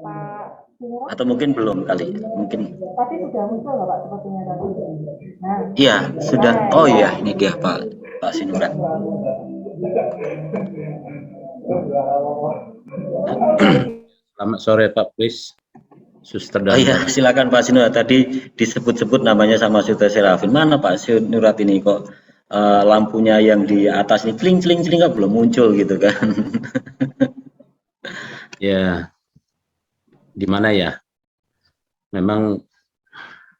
Pak Sinura? Atau mungkin belum kali, mungkin. Tadi sudah muncul nggak Pak sepertinya tadi? Nah, Iya, sudah. Oh iya, ini dia Pak Sinura. Selamat sore Pak Kris, Suster Oh dan iya, silakan Pak Sinura. Tadi disebut-sebut namanya sama Suster Serafin. Mana Pak Sinurat ini kok lampunya yang di atas ini cling nggak belum muncul gitu kan? ya, gimana ya? Memang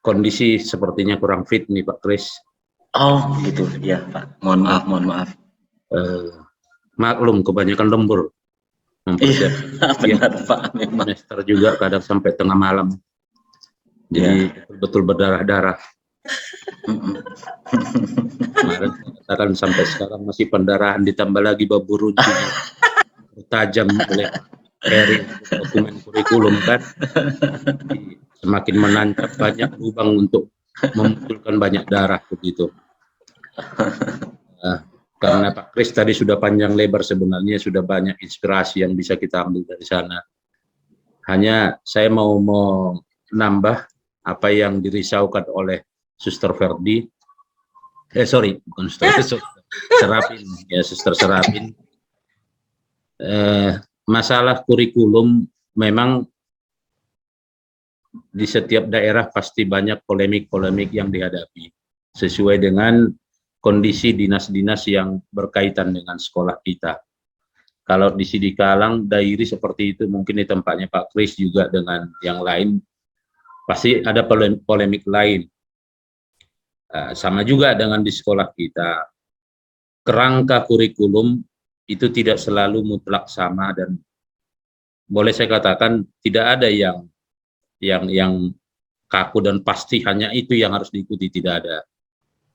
kondisi sepertinya kurang fit nih Pak Kris. Oh gitu, ya Pak. Mohon maaf. Maklum kebanyakan lembur. Iya, benar Pak. Memang. Semester juga kadang sampai tengah malam. Jadi betul berdarah-darah. Kemarin katakan sampai sekarang masih pendarahan, ditambah lagi babu runcing tajam oleh dari dokumen kurikulum kan. Semakin menancap, banyak lubang untuk memunculkan banyak darah begitu. Karena Pak Kris tadi sudah panjang lebar, sebenarnya sudah banyak inspirasi yang bisa kita ambil dari sana. Hanya saya mau menambah apa yang dirisaukan oleh Suster Ferdi. Bukan Suster Serapin, ya Suster Serapin. Masalah kurikulum memang di setiap daerah pasti banyak polemik-polemik yang dihadapi sesuai dengan kondisi dinas-dinas yang berkaitan dengan sekolah kita. Kalau di Sidikalang, Dairi seperti itu, mungkin di tempatnya Pak Kris juga dengan yang lain, pasti ada polemik lain. Sama juga dengan di sekolah kita. Kerangka kurikulum itu tidak selalu mutlak sama dan boleh saya katakan tidak ada yang kaku dan pasti hanya itu yang harus diikuti, tidak ada.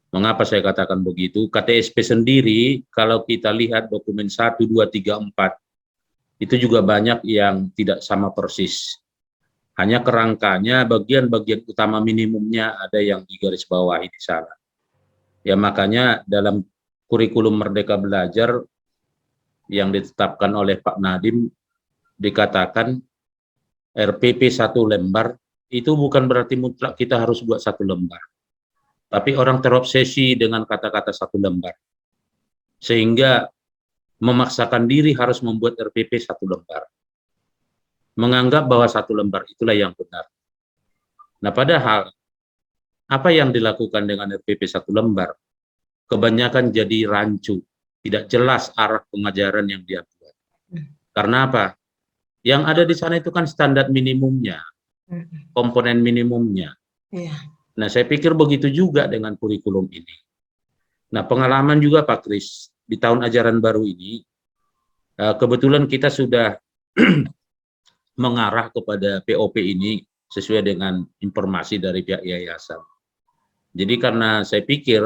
Mengapa saya katakan begitu? KTSP sendiri, kalau kita lihat dokumen 1, 2, 3, 4, itu juga banyak yang tidak sama persis. Hanya kerangkanya, bagian-bagian utama minimumnya ada yang digarisbawahi di sana. Ya makanya dalam kurikulum Merdeka Belajar yang ditetapkan oleh Pak Nadiem, dikatakan RPP 1 lembar, itu bukan berarti mutlak kita harus buat 1 lembar. Tapi orang terobsesi dengan kata-kata 1 lembar. Sehingga memaksakan diri harus membuat RPP 1 lembar. Menganggap bahwa 1 lembar itulah yang benar. Nah padahal, apa yang dilakukan dengan RPP 1 lembar? Kebanyakan jadi rancu. Tidak jelas arah pengajaran yang dia buat. Karena apa? Yang ada di sana itu kan standar minimumnya. Komponen minimumnya. Nah, saya pikir begitu juga dengan kurikulum ini. Nah, pengalaman juga Pak Kris, di tahun ajaran baru ini, kebetulan kita sudah mengarah kepada POP ini sesuai dengan informasi dari pihak yayasan. Jadi karena saya pikir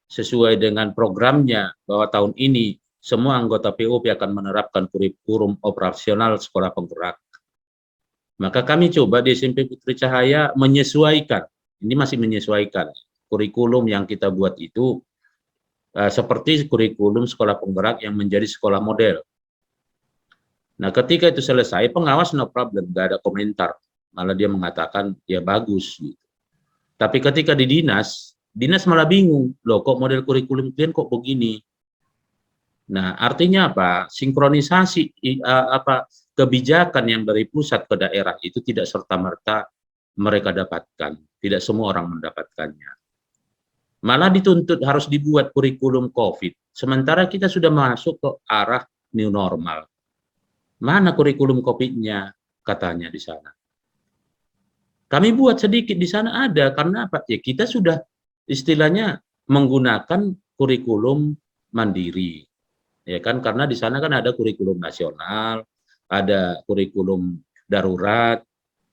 sesuai dengan programnya bahwa tahun ini semua anggota POP akan menerapkan kurikulum operasional sekolah penggerak. Maka kami coba di SMP Putri Cahaya menyesuaikan. Ini masih menyesuaikan kurikulum yang kita buat itu seperti kurikulum sekolah penggerak yang menjadi sekolah model. Nah, ketika itu selesai, pengawas no problem, nggak ada komentar. Malah dia mengatakan, ya bagus. Gitu. Tapi ketika di dinas malah bingung. Loh, kok model kurikulum kalian kok begini? Nah, artinya apa? Sinkronisasi kebijakan yang dari pusat ke daerah itu tidak serta-merta mereka dapatkan. Tidak semua orang mendapatkannya. Malah dituntut harus dibuat kurikulum COVID. Sementara kita sudah masuk ke arah new normal. Mana kurikulum COVID-nya? Katanya di sana. Kami buat sedikit di sana ada. Karena apa? Ya kita sudah istilahnya menggunakan kurikulum mandiri. Ya kan? Karena di sana kan ada kurikulum nasional, ada kurikulum darurat,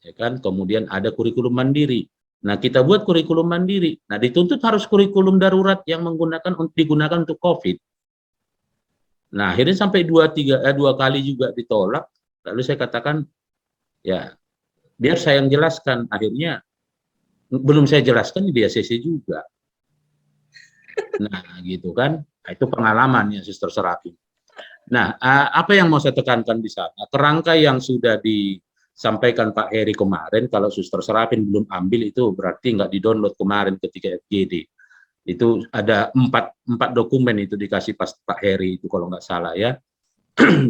ya kan? Kemudian ada kurikulum mandiri. Nah, kita buat kurikulum mandiri. Nah, dituntut harus kurikulum darurat yang digunakan untuk COVID. Nah, akhirnya sampai 2 kali juga ditolak. Lalu saya katakan, ya, biar saya yang jelaskan. Akhirnya, belum saya jelaskan di ACC juga. Nah, gitu kan. Nah, itu pengalamannya, Suster Serapin. Nah, apa yang mau saya tekankan di sana? Kerangka yang sudah disampaikan Pak Heri kemarin, kalau Suster Serapin belum ambil itu berarti nggak di-download kemarin ketika FGD. Itu ada empat dokumen itu dikasih Pak Heri itu kalau nggak salah ya.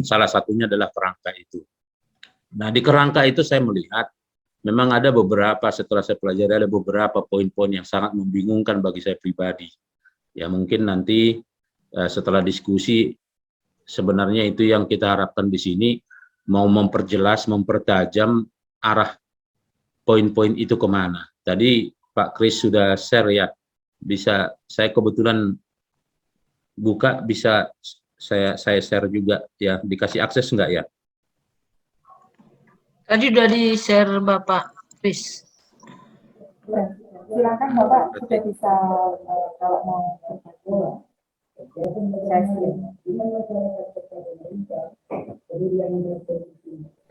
Salah satunya adalah kerangka itu. Nah, di kerangka itu saya melihat memang ada beberapa, setelah saya pelajari, ada beberapa poin-poin yang sangat membingungkan bagi saya pribadi. Ya mungkin nanti setelah diskusi, sebenarnya itu yang kita harapkan di sini, mau memperjelas, mempertajam arah poin-poin itu kemana. Tadi Pak Kris sudah share ya, bisa saya kebetulan buka, bisa saya share juga ya, dikasih akses enggak ya? Tadi udah di-share Bapak Kris. Ya, silakan Bapak sudah bisa kalau mau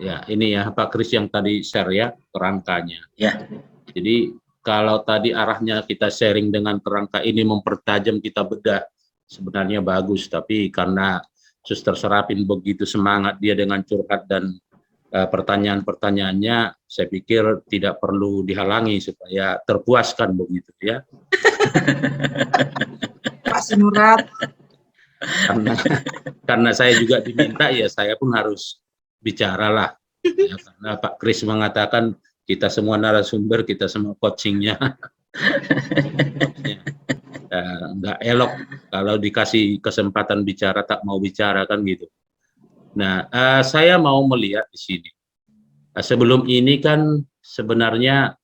Ya, ini ya Pak Kris yang tadi share ya kerangkanya. Ya. Jadi kalau tadi arahnya kita sharing dengan kerangka ini mempertajam, kita bedah, sebenarnya bagus. Tapi karena Suster Serapin begitu semangat dia dengan curhat dan pertanyaan-pertanyaannya, saya pikir tidak perlu dihalangi supaya terpuaskan begitu ya. Pak Sinurat. Karena saya juga diminta ya, saya pun harus bicara lah. Ya, karena Pak Kris mengatakan kita semua narasumber, kita semua coachingnya. Nggak elok kalau dikasih kesempatan bicara tak mau bicara kan gitu. Nah, saya mau melihat di sini. Sebelum ini kan sebenarnya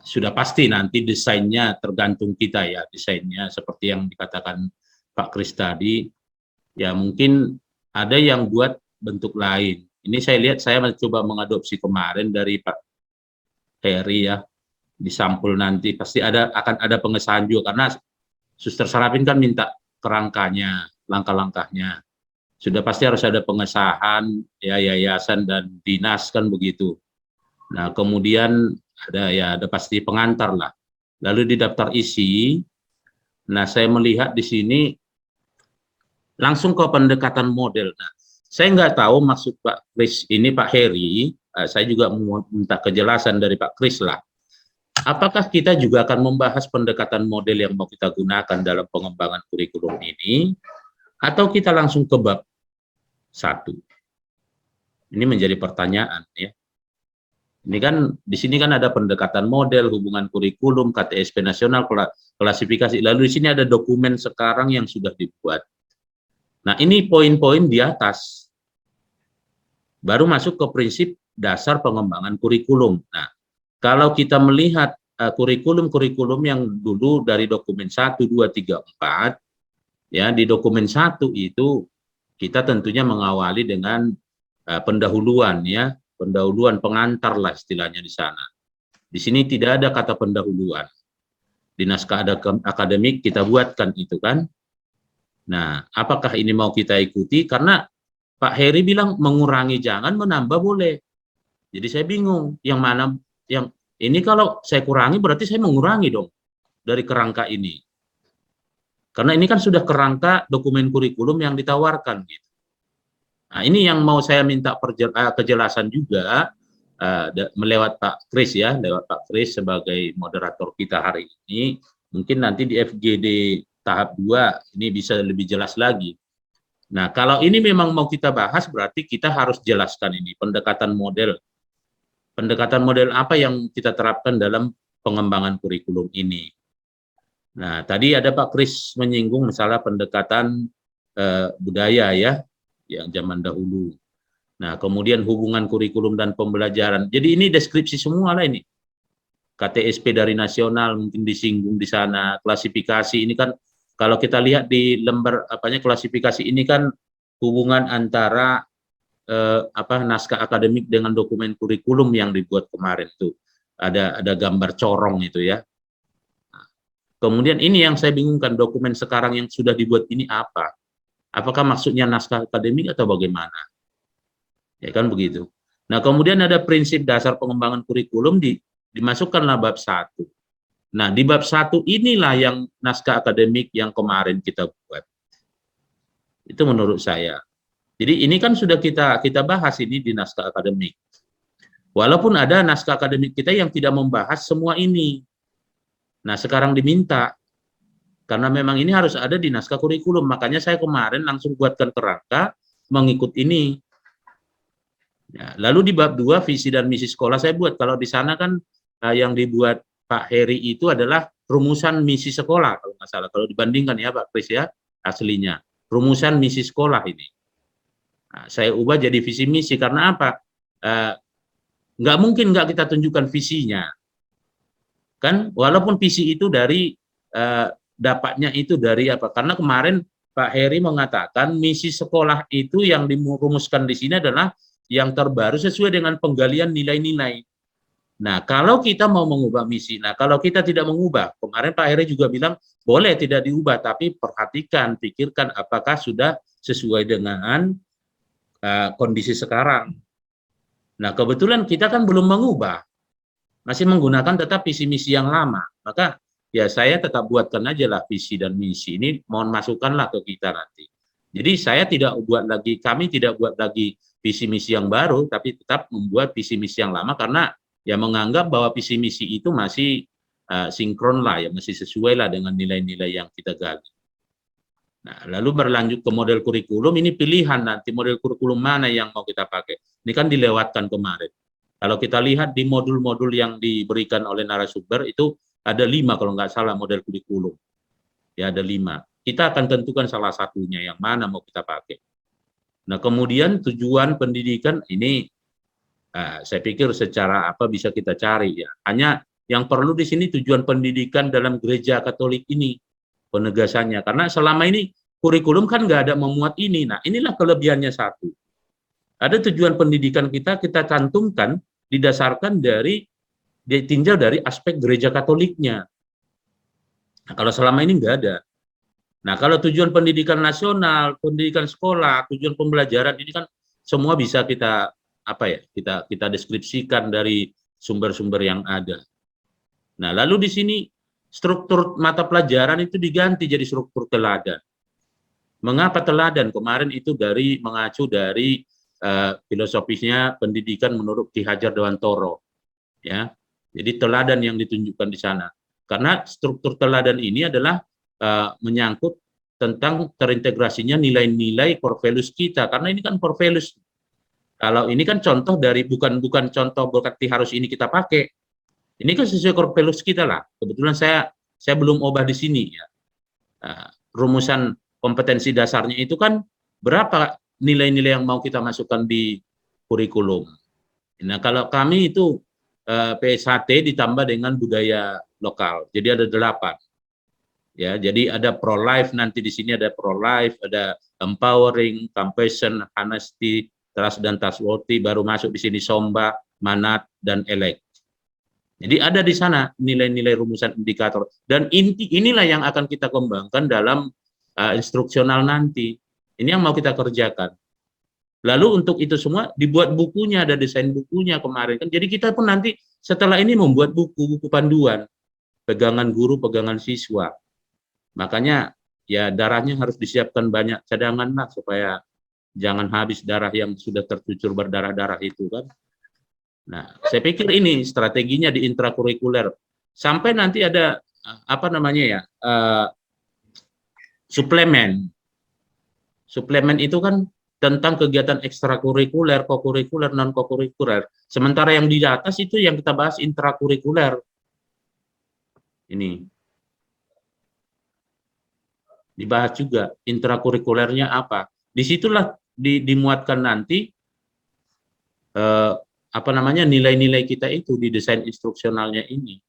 sudah pasti nanti desainnya tergantung kita ya, desainnya seperti yang dikatakan Pak Kris tadi. Ya mungkin ada yang buat bentuk lain. Ini saya lihat, saya mencoba mengadopsi kemarin dari Pak Heri ya, di sampul nanti pasti akan ada pengesahan juga, karena Suster Serapin kan minta kerangkanya, langkah-langkahnya. Sudah pasti harus ada pengesahan ya, yayasan dan dinas kan begitu. Nah, kemudian ada pasti pengantar lah. Lalu di daftar isi, nah saya melihat di sini langsung ke pendekatan model. Nah, saya nggak tahu maksud Pak Kris ini, Pak Heri, saya juga minta kejelasan dari Pak Kris lah. Apakah kita juga akan membahas pendekatan model yang mau kita gunakan dalam pengembangan kurikulum ini, atau kita langsung ke bab 1? Ini menjadi pertanyaan ya. Ini kan di sini kan ada pendekatan model, hubungan kurikulum, KTSP nasional, klasifikasi. Lalu di sini ada dokumen sekarang yang sudah dibuat. Nah, ini poin-poin di atas. Baru masuk ke prinsip dasar pengembangan kurikulum. Nah, kalau kita melihat kurikulum-kurikulum yang dulu dari dokumen 1, 2, 3, 4, ya di dokumen 1 itu kita tentunya mengawali dengan pendahuluan ya, pendahuluan pengantar lah istilahnya di sana. Di sini tidak ada kata pendahuluan. Di naskah akademik kita buatkan itu kan. Nah, apakah ini mau kita ikuti? Karena Pak Heri bilang mengurangi jangan, menambah boleh. Jadi saya bingung, yang mana yang ini kalau saya kurangi berarti saya mengurangi dong dari kerangka ini. Karena ini kan sudah kerangka dokumen kurikulum yang ditawarkan gitu. Nah, ini yang mau saya minta kejelasan juga melewat Pak Kris ya, lewat Pak Kris sebagai moderator kita hari ini. Mungkin nanti di FGD tahap 2 ini bisa lebih jelas lagi. Nah, kalau ini memang mau kita bahas berarti kita harus jelaskan ini pendekatan model. Pendekatan model apa yang kita terapkan dalam pengembangan kurikulum ini. Nah, tadi ada Pak Kris menyinggung masalah pendekatan budaya ya, yang zaman dahulu. Nah, kemudian hubungan kurikulum dan pembelajaran. Jadi ini deskripsi semua lah ini. KTSP dari nasional mungkin disinggung di sana, klasifikasi ini kan kalau kita lihat di lembar klasifikasi ini kan hubungan antara naskah akademik dengan dokumen kurikulum yang dibuat kemarin tuh. Ada gambar corong itu ya. Nah, kemudian ini yang saya bingungkan, dokumen sekarang yang sudah dibuat ini apa? Apakah maksudnya naskah akademik atau bagaimana? Ya kan begitu. Nah, kemudian ada prinsip dasar pengembangan kurikulum dimasukkanlah bab 1. Nah, di bab 1 inilah yang naskah akademik yang kemarin kita buat. Itu menurut saya. Jadi ini kan sudah kita bahas ini di naskah akademik. Walaupun ada naskah akademik kita yang tidak membahas semua ini. Nah, sekarang diminta karena memang ini harus ada di naskah kurikulum. Makanya saya kemarin langsung buatkan kerangka mengikut ini. Ya, lalu di bab 2 visi dan misi sekolah saya buat. Kalau di sana kan yang dibuat Pak Heri itu adalah rumusan misi sekolah kalau nggak salah. Kalau dibandingkan ya Pak Kris ya aslinya rumusan misi sekolah ini. Nah, saya ubah jadi visi misi karena apa? Nggak mungkin nggak kita tunjukkan visinya, kan? Walaupun visi itu dari dapatnya itu dari apa? Karena kemarin Pak Heri mengatakan misi sekolah itu yang dirumuskan di sini adalah yang terbaru sesuai dengan penggalian nilai-nilai. Nah, kalau kita mau mengubah misi, nah kalau kita tidak mengubah, kemarin Pak Heri juga bilang boleh tidak diubah, tapi perhatikan, pikirkan apakah sudah sesuai dengan kondisi sekarang. Nah, kebetulan kita kan belum mengubah, masih menggunakan tetap visi misi yang lama. Maka ya saya tetap buatkan aja lah visi dan misi ini, mohon masukkanlah ke kita nanti. Jadi saya tidak buat lagi, kami tidak buat lagi visi misi yang baru, tapi tetap membuat visi misi yang lama karena ya menganggap bahwa visi misi itu masih sinkron lah, ya masih sesuai lah dengan nilai-nilai yang kita gali. Nah, lalu berlanjut ke model kurikulum, ini pilihan nanti model kurikulum mana yang mau kita pakai. Ini kan dilewatkan kemarin. Kalau kita lihat di modul-modul yang diberikan oleh narasumber itu ada 5 kalau nggak salah model kurikulum. Ya ada 5. Kita akan tentukan salah satunya yang mana mau kita pakai. Nah kemudian tujuan pendidikan ini saya pikir secara apa bisa kita cari ya. Hanya yang perlu di sini tujuan pendidikan dalam gereja Katolik ini penegasannya. Karena selama ini kurikulum kan nggak ada memuat ini. Nah inilah kelebihannya satu. Ada tujuan pendidikan kita cantumkan didasarkan dari ditinjau dari aspek gereja Katoliknya. Nah, kalau selama ini nggak ada. Nah kalau tujuan pendidikan nasional, pendidikan sekolah, tujuan pembelajaran ini kan semua bisa kita apa ya kita deskripsikan dari sumber-sumber yang ada. Nah lalu di sini struktur mata pelajaran itu diganti jadi struktur teladan. Mengapa teladan? Kemarin itu mengacu dari filosofisnya pendidikan menurut Ki Hajar Dewantoro. Ya, jadi teladan yang ditunjukkan di sana. Karena struktur teladan ini adalah menyangkut tentang terintegrasinya nilai-nilai core values kita. Karena ini kan core values. Kalau ini kan contoh dari bukan contoh berarti harus ini kita pakai. Ini kan sesuai core values kita lah. Kebetulan saya belum ubah di sini ya. Rumusan kompetensi dasarnya itu kan berapa nilai-nilai yang mau kita masukkan di kurikulum. Nah, kalau kami itu PSHT ditambah dengan budaya lokal. Jadi ada 8. Ya, jadi ada pro-life nanti di sini ada pro-life, ada empowering, compassion, honesty, trust dan trustworthy, baru masuk di sini somba, manat dan elect. Jadi ada di sana nilai-nilai rumusan indikator dan inilah yang akan kita kembangkan dalam instruksional nanti. Ini yang mau kita kerjakan. Lalu untuk itu semua dibuat bukunya, ada desain bukunya kemarin kan. Jadi kita pun nanti setelah ini membuat buku panduan, pegangan guru, pegangan siswa. Makanya ya darahnya harus disiapkan banyak cadangan lah supaya jangan habis darah yang sudah tercucur berdarah-darah itu kan. Nah, saya pikir ini strateginya di intrakurikuler. Sampai nanti ada apa namanya ya suplemen. Suplemen itu kan tentang kegiatan ekstrakurikuler, kokurikuler, non kokurikuler. Sementara yang di atas itu yang kita bahas intrakurikuler. Ini dibahas juga intrakurikulernya apa. Disitulah dimuatkan nanti apa namanya nilai-nilai kita itu di desain instruksionalnya ini.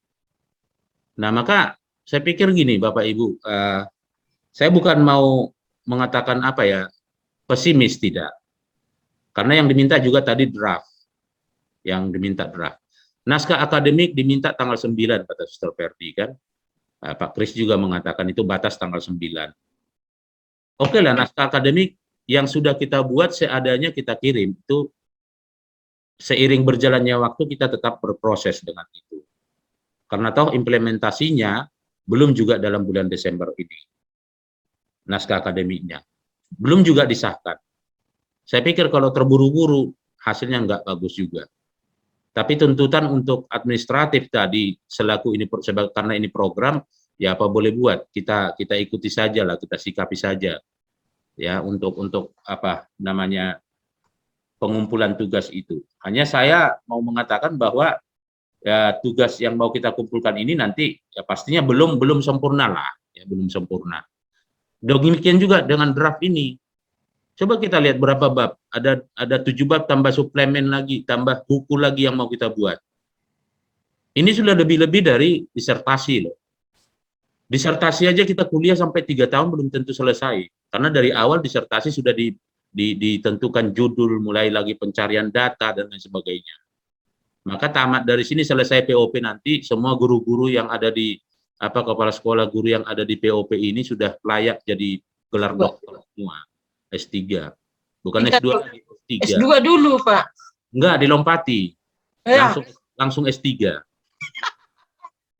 Nah maka saya pikir gini Bapak Ibu, saya bukan mau mengatakan apa ya pesimis, tidak, karena yang diminta juga tadi draft, yang diminta draft. Naskah akademik diminta tanggal 9 kata Suster Ferdi kan, Pak Kris juga mengatakan itu batas tanggal 9. Oke lah, naskah akademik yang sudah kita buat seadanya kita kirim, itu seiring berjalannya waktu kita tetap berproses dengan itu. Karena toh implementasinya belum juga dalam bulan Desember ini. Naskah akademiknya. belum juga disahkan. Saya pikir kalau terburu-buru hasilnya nggak bagus juga. Tapi tuntutan untuk administratif tadi selaku ini karena ini program, ya apa boleh buat, kita ikuti saja lah, kita sikapi saja ya untuk apa namanya pengumpulan tugas itu. Hanya saya mau mengatakan bahwa ya tugas yang mau kita kumpulkan ini nanti ya pastinya belum sempurna lah, ya belum sempurna. Demikian juga dengan draft ini. Coba kita lihat berapa bab. Ada 7 bab tambah suplemen lagi, tambah buku lagi yang mau kita buat. Ini sudah lebih-lebih dari disertasi loh. Disertasi aja kita kuliah sampai 3 tahun belum tentu selesai. Karena dari awal disertasi sudah ditentukan judul, mulai lagi pencarian data dan lain sebagainya. Maka tamat dari sini selesai POP nanti, semua guru-guru yang ada di kepala sekolah guru yang ada di POP ini sudah layak jadi gelar dokter semua. S3. Bukan S2 lagi, S3. S2 dulu, Pak. Enggak, dilompati. Ya. Langsung S3.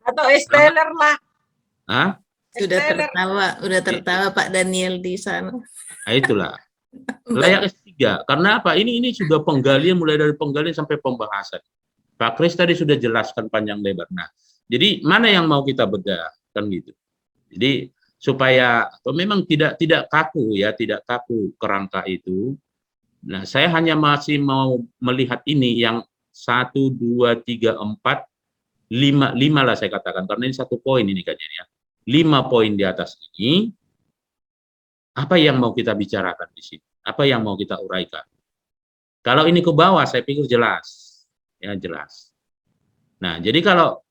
Atau S-teller lah. Hah? Udah tertawa Pak Daniel di sana. Nah, itulah. Layak S3. Karena apa? Ini sudah penggalian, mulai dari penggalian sampai pembahasan. Pak Kris tadi sudah jelaskan panjang lebar. Nah, jadi mana yang mau kita bedah? Kan gitu. Jadi supaya memang tidak kaku ya, tidak kaku kerangka itu. Nah, saya hanya masih mau melihat ini yang 1, 2, 3, 4, 5 lah saya katakan, karena ini 1 poin ini kayaknya ya. 5 poin di atas ini, apa yang mau kita bicarakan di sini? Apa yang mau kita uraikan? Kalau ini ke bawah, saya pikir jelas. Ya, jelas. Nah, jadi kalau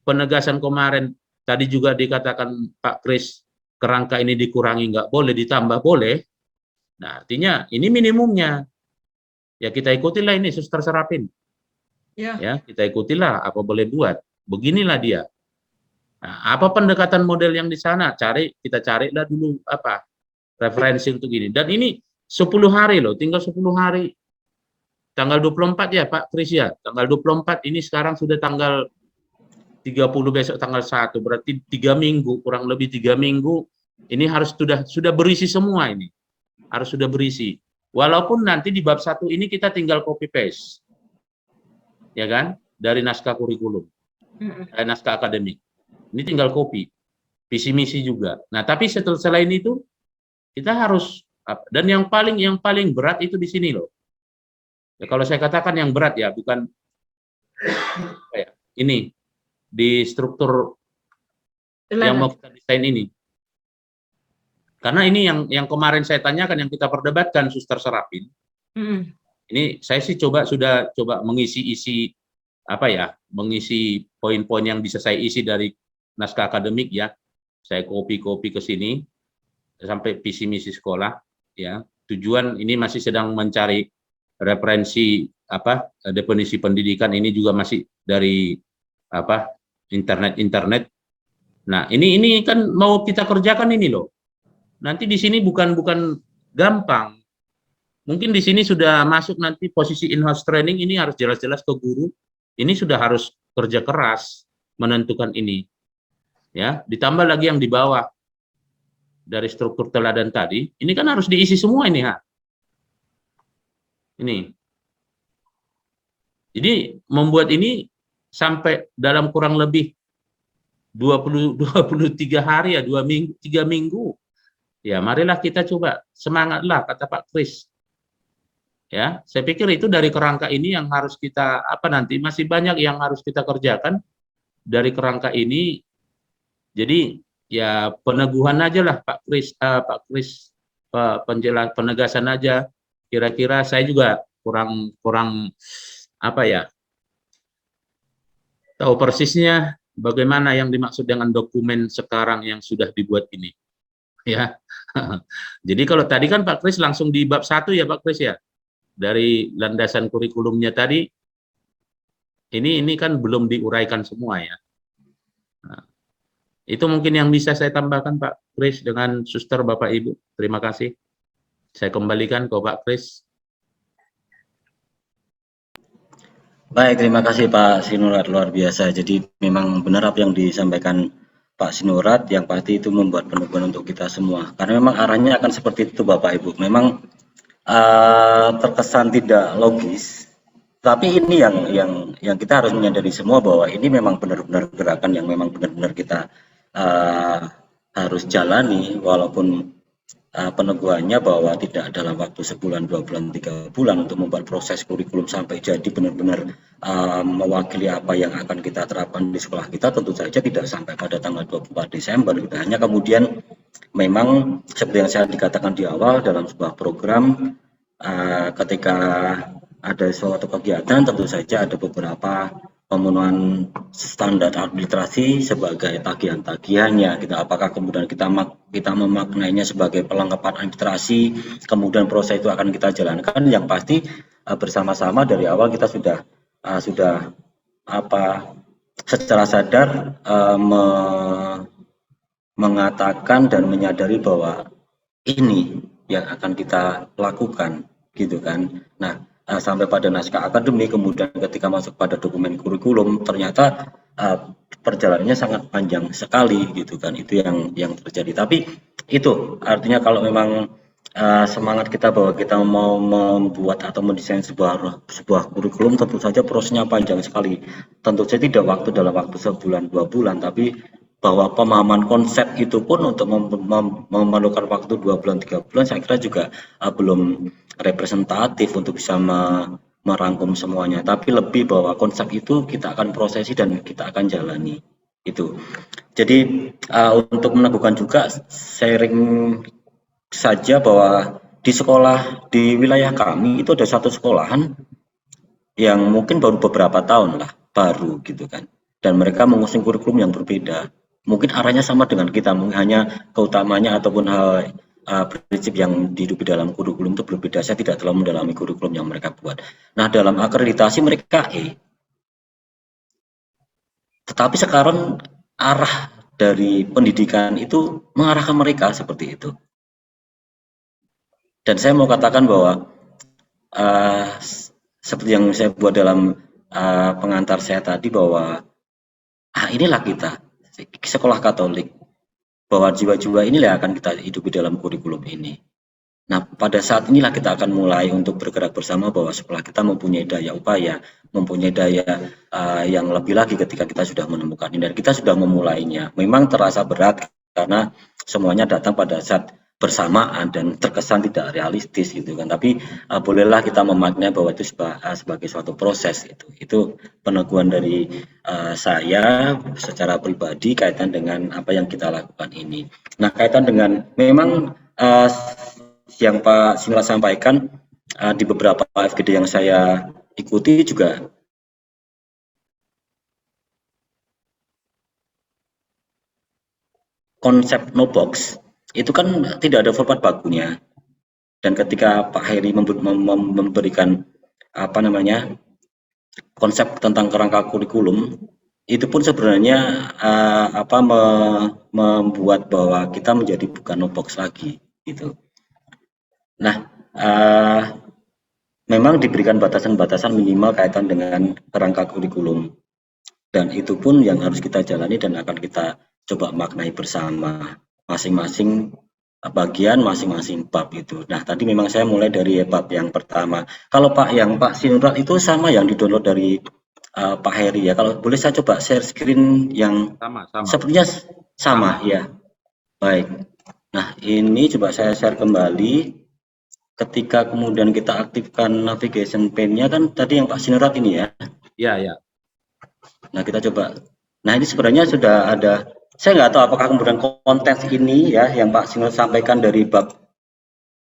penegasan kemarin, tadi juga dikatakan Pak Kris, kerangka ini dikurangi nggak boleh, ditambah boleh. Nah, artinya ini minimumnya. Ya kita ikutilah ini Suster Serapin. Ya, kita ikutilah apa boleh buat. Beginilah dia. Nah, apa pendekatan model yang di sana? Kita carilah dulu apa referensi untuk ini. Dan ini 10 hari loh, tinggal 10 hari. Tanggal 24 ya Pak Kris ya. Tanggal 24 ini sekarang sudah tanggal 30, besok tanggal 1, berarti 3 minggu, kurang lebih 3 minggu, ini harus sudah berisi semua ini. Harus sudah berisi. Walaupun nanti di bab 1 ini kita tinggal copy paste. Ya kan? Dari naskah kurikulum. Naskah akademik. Ini tinggal copy. Visi misi juga. Nah, tapi selain itu kita harus, dan yang paling berat itu di sini loh. Ya, kalau saya katakan yang berat ya, bukan ini di struktur yang mau kita desain ini. Karena ini yang kemarin saya tanyakan, yang kita perdebatkan Suster Serapin. Ini saya sih sudah coba mengisi poin-poin yang bisa saya isi dari naskah akademik ya. Saya copy ke sini sampai visi misi sekolah ya. Tujuan ini masih sedang mencari referensi definisi pendidikan, ini juga masih dari internet. Nah, ini kan mau kita kerjakan ini loh. Nanti di sini bukan gampang. Mungkin di sini sudah masuk nanti posisi in-house training, ini harus jelas-jelas ke guru. Ini sudah harus kerja keras menentukan ini. Ya, ditambah lagi yang di bawah dari struktur teladan tadi, ini kan harus diisi semua ini, Ini. Jadi membuat ini sampai dalam kurang lebih 23 hari ya, 3 minggu. Ya, marilah kita coba, semangatlah kata Pak Kris. Ya, saya pikir itu dari kerangka ini yang harus kita nanti masih banyak yang harus kita kerjakan dari kerangka ini. Jadi ya peneguhan aja lah Pak Kris, penegasan aja. Kira-kira saya juga kurang tahu persisnya bagaimana yang dimaksud dengan dokumen sekarang yang sudah dibuat ini. Ya. Jadi kalau tadi kan Pak Kris langsung di bab 1 ya Pak Kris ya. Dari landasan kurikulumnya tadi ini kan belum diuraikan semua ya. Nah, itu mungkin yang bisa saya tambahkan Pak Kris dengan Suster Bapak Ibu. Terima kasih. Saya kembalikan ke Pak Kris. Baik, terima kasih Pak Sinurat, luar biasa. Jadi memang benar apa yang disampaikan Pak Sinurat, yang pasti itu membuat penugasan untuk kita semua. Karena memang arahnya akan seperti itu Bapak Ibu. Memang terkesan tidak logis, tapi ini yang kita harus menyadari semua bahwa ini memang benar-benar gerakan yang memang benar-benar kita harus jalani, walaupun peneguhannya bahwa tidak dalam waktu sebulan, 2 bulan, 3 bulan untuk membuat proses kurikulum sampai jadi benar-benar mewakili apa yang akan kita terapkan di sekolah kita, tentu saja tidak sampai pada tanggal 24 Desember. Gitu. Hanya kemudian memang seperti yang saya dikatakan di awal, dalam sebuah program ketika ada suatu kegiatan, tentu saja ada beberapa pemenuhan standar literasi sebagai tagihan-tagihannya. Gitu. Apakah kemudian kita memaknainya sebagai pelengkapan literasi, kemudian proses itu akan kita jalankan. Yang pasti bersama-sama dari awal kita sudah secara sadar mengatakan dan menyadari bahwa ini yang akan kita lakukan, gitu kan. Nah, sampai pada naskah akademik, kemudian ketika masuk pada dokumen kurikulum, ternyata perjalanannya sangat panjang sekali, gitu kan. Itu yang terjadi. Tapi itu artinya kalau memang semangat kita bahwa kita mau membuat atau mendesain sebuah kurikulum, tentu saja prosesnya panjang sekali. Tentu saja tidak dalam waktu sebulan 2 bulan, tapi bahwa pemahaman konsep itu pun untuk memerlukan waktu 2 bulan 3 bulan, saya kira juga belum representatif untuk bisa merangkum semuanya, tapi lebih bahwa konsep itu kita akan prosesi dan kita akan jalani itu. Jadi untuk meneguhkan juga, sharing saja bahwa di sekolah di wilayah kami itu ada satu sekolahan yang mungkin baru beberapa tahun lah baru, gitu kan, dan mereka mengusung kurikulum yang berbeda. Mungkin arahnya sama dengan kita, hanya keutamanya ataupun hal prinsip yang dihidupi dalam kurikulum itu berbeda. Saya tidak terlalu mendalami kurikulum yang mereka buat. Nah, dalam akreditasi mereka E. Tetapi sekarang arah dari pendidikan itu mengarahkan mereka seperti itu. Dan saya mau katakan bahwa seperti yang saya buat dalam pengantar saya tadi, bahwa inilah kita, sekolah Katolik, bahwa jiwa-jiwa inilah akan kita hidupi dalam kurikulum ini. Nah, pada saat inilah kita akan mulai untuk bergerak bersama bahwa sekolah kita mempunyai daya upaya, mempunyai daya yang lebih lagi ketika kita sudah menemukan ini, dan kita sudah memulainya. Memang terasa berat karena semuanya datang pada saat bersamaan dan terkesan tidak realistis, gitu kan. Tapi bolehlah kita memaknai bahwa itu sebagai suatu proses. Itu peneguhan dari saya secara pribadi kaitan dengan apa yang kita lakukan ini. Nah, kaitan dengan memang yang Pak Sinurat sampaikan di beberapa FGD yang saya ikuti juga konsep no box itu kan tidak ada format bakunya, dan ketika Pak Heri memberikan konsep tentang kerangka kurikulum, itu pun sebenarnya membuat bahwa kita menjadi bukan no box lagi, gitu. Nah, memang diberikan batasan-batasan minimal kaitan dengan kerangka kurikulum, dan itu pun yang harus kita jalani dan akan kita coba maknai bersama masing-masing bagian, masing-masing bab itu. Nah, tadi memang saya mulai dari bab yang pertama. Kalau Pak Sinurat itu sama yang di-download dari Pak Heri ya. Kalau boleh saya coba share screen yang sama. Sepertinya sama ya. Baik. Nah, ini coba saya share kembali. Ketika kemudian kita aktifkan navigation pane-nya, kan tadi yang Pak Sinurat ini ya. Iya. Nah, kita coba. Nah, ini sebenarnya sudah ada. Saya nggak tahu apakah kemudian konten ini ya yang Pak Sinurat sampaikan dari bab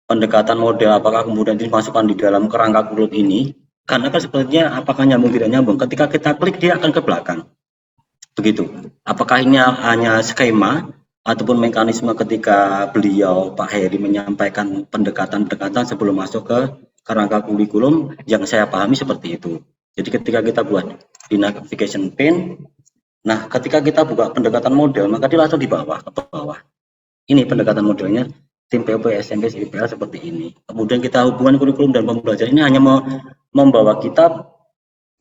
pendekatan model, apakah kemudian dimasukkan di dalam kerangka kurikulum ini. Karena kan sepertinya apakah nyambung tidak nyambung. Ketika kita klik dia akan ke belakang. Begitu. Apakah ini hanya skema ataupun mekanisme ketika beliau Pak Heri menyampaikan pendekatan-pendekatan sebelum masuk ke kerangka kurikulum, yang saya pahami seperti itu. Jadi ketika kita buat di navigation pane, nah ketika kita buka pendekatan model, maka dia langsung di bawah, ke bawah. Ini pendekatan modelnya tim POP SMP IPL seperti ini. Kemudian kita hubungan kurikulum dan pembelajaran ini hanya membawa kita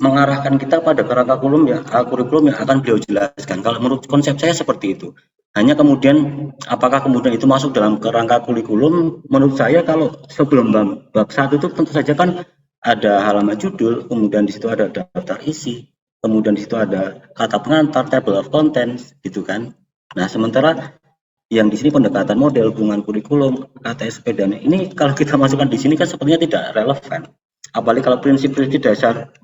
mengarahkan kita pada kerangka kurikulum yang akan beliau jelaskan. Kalau menurut konsep saya seperti itu. Hanya kemudian apakah kemudian itu masuk dalam kerangka kurikulum? Menurut saya kalau sebelum bab 1 itu tentu saja kan ada halaman judul, kemudian di situ ada daftar isi, kemudian di situ ada kata pengantar, table of contents, gitu kan. Nah, sementara yang di sini pendekatan model, hubungan kurikulum, KTSP dan ini kalau kita masukkan di sini kan sepertinya tidak relevan. Apalagi kalau prinsip-prinsip dasar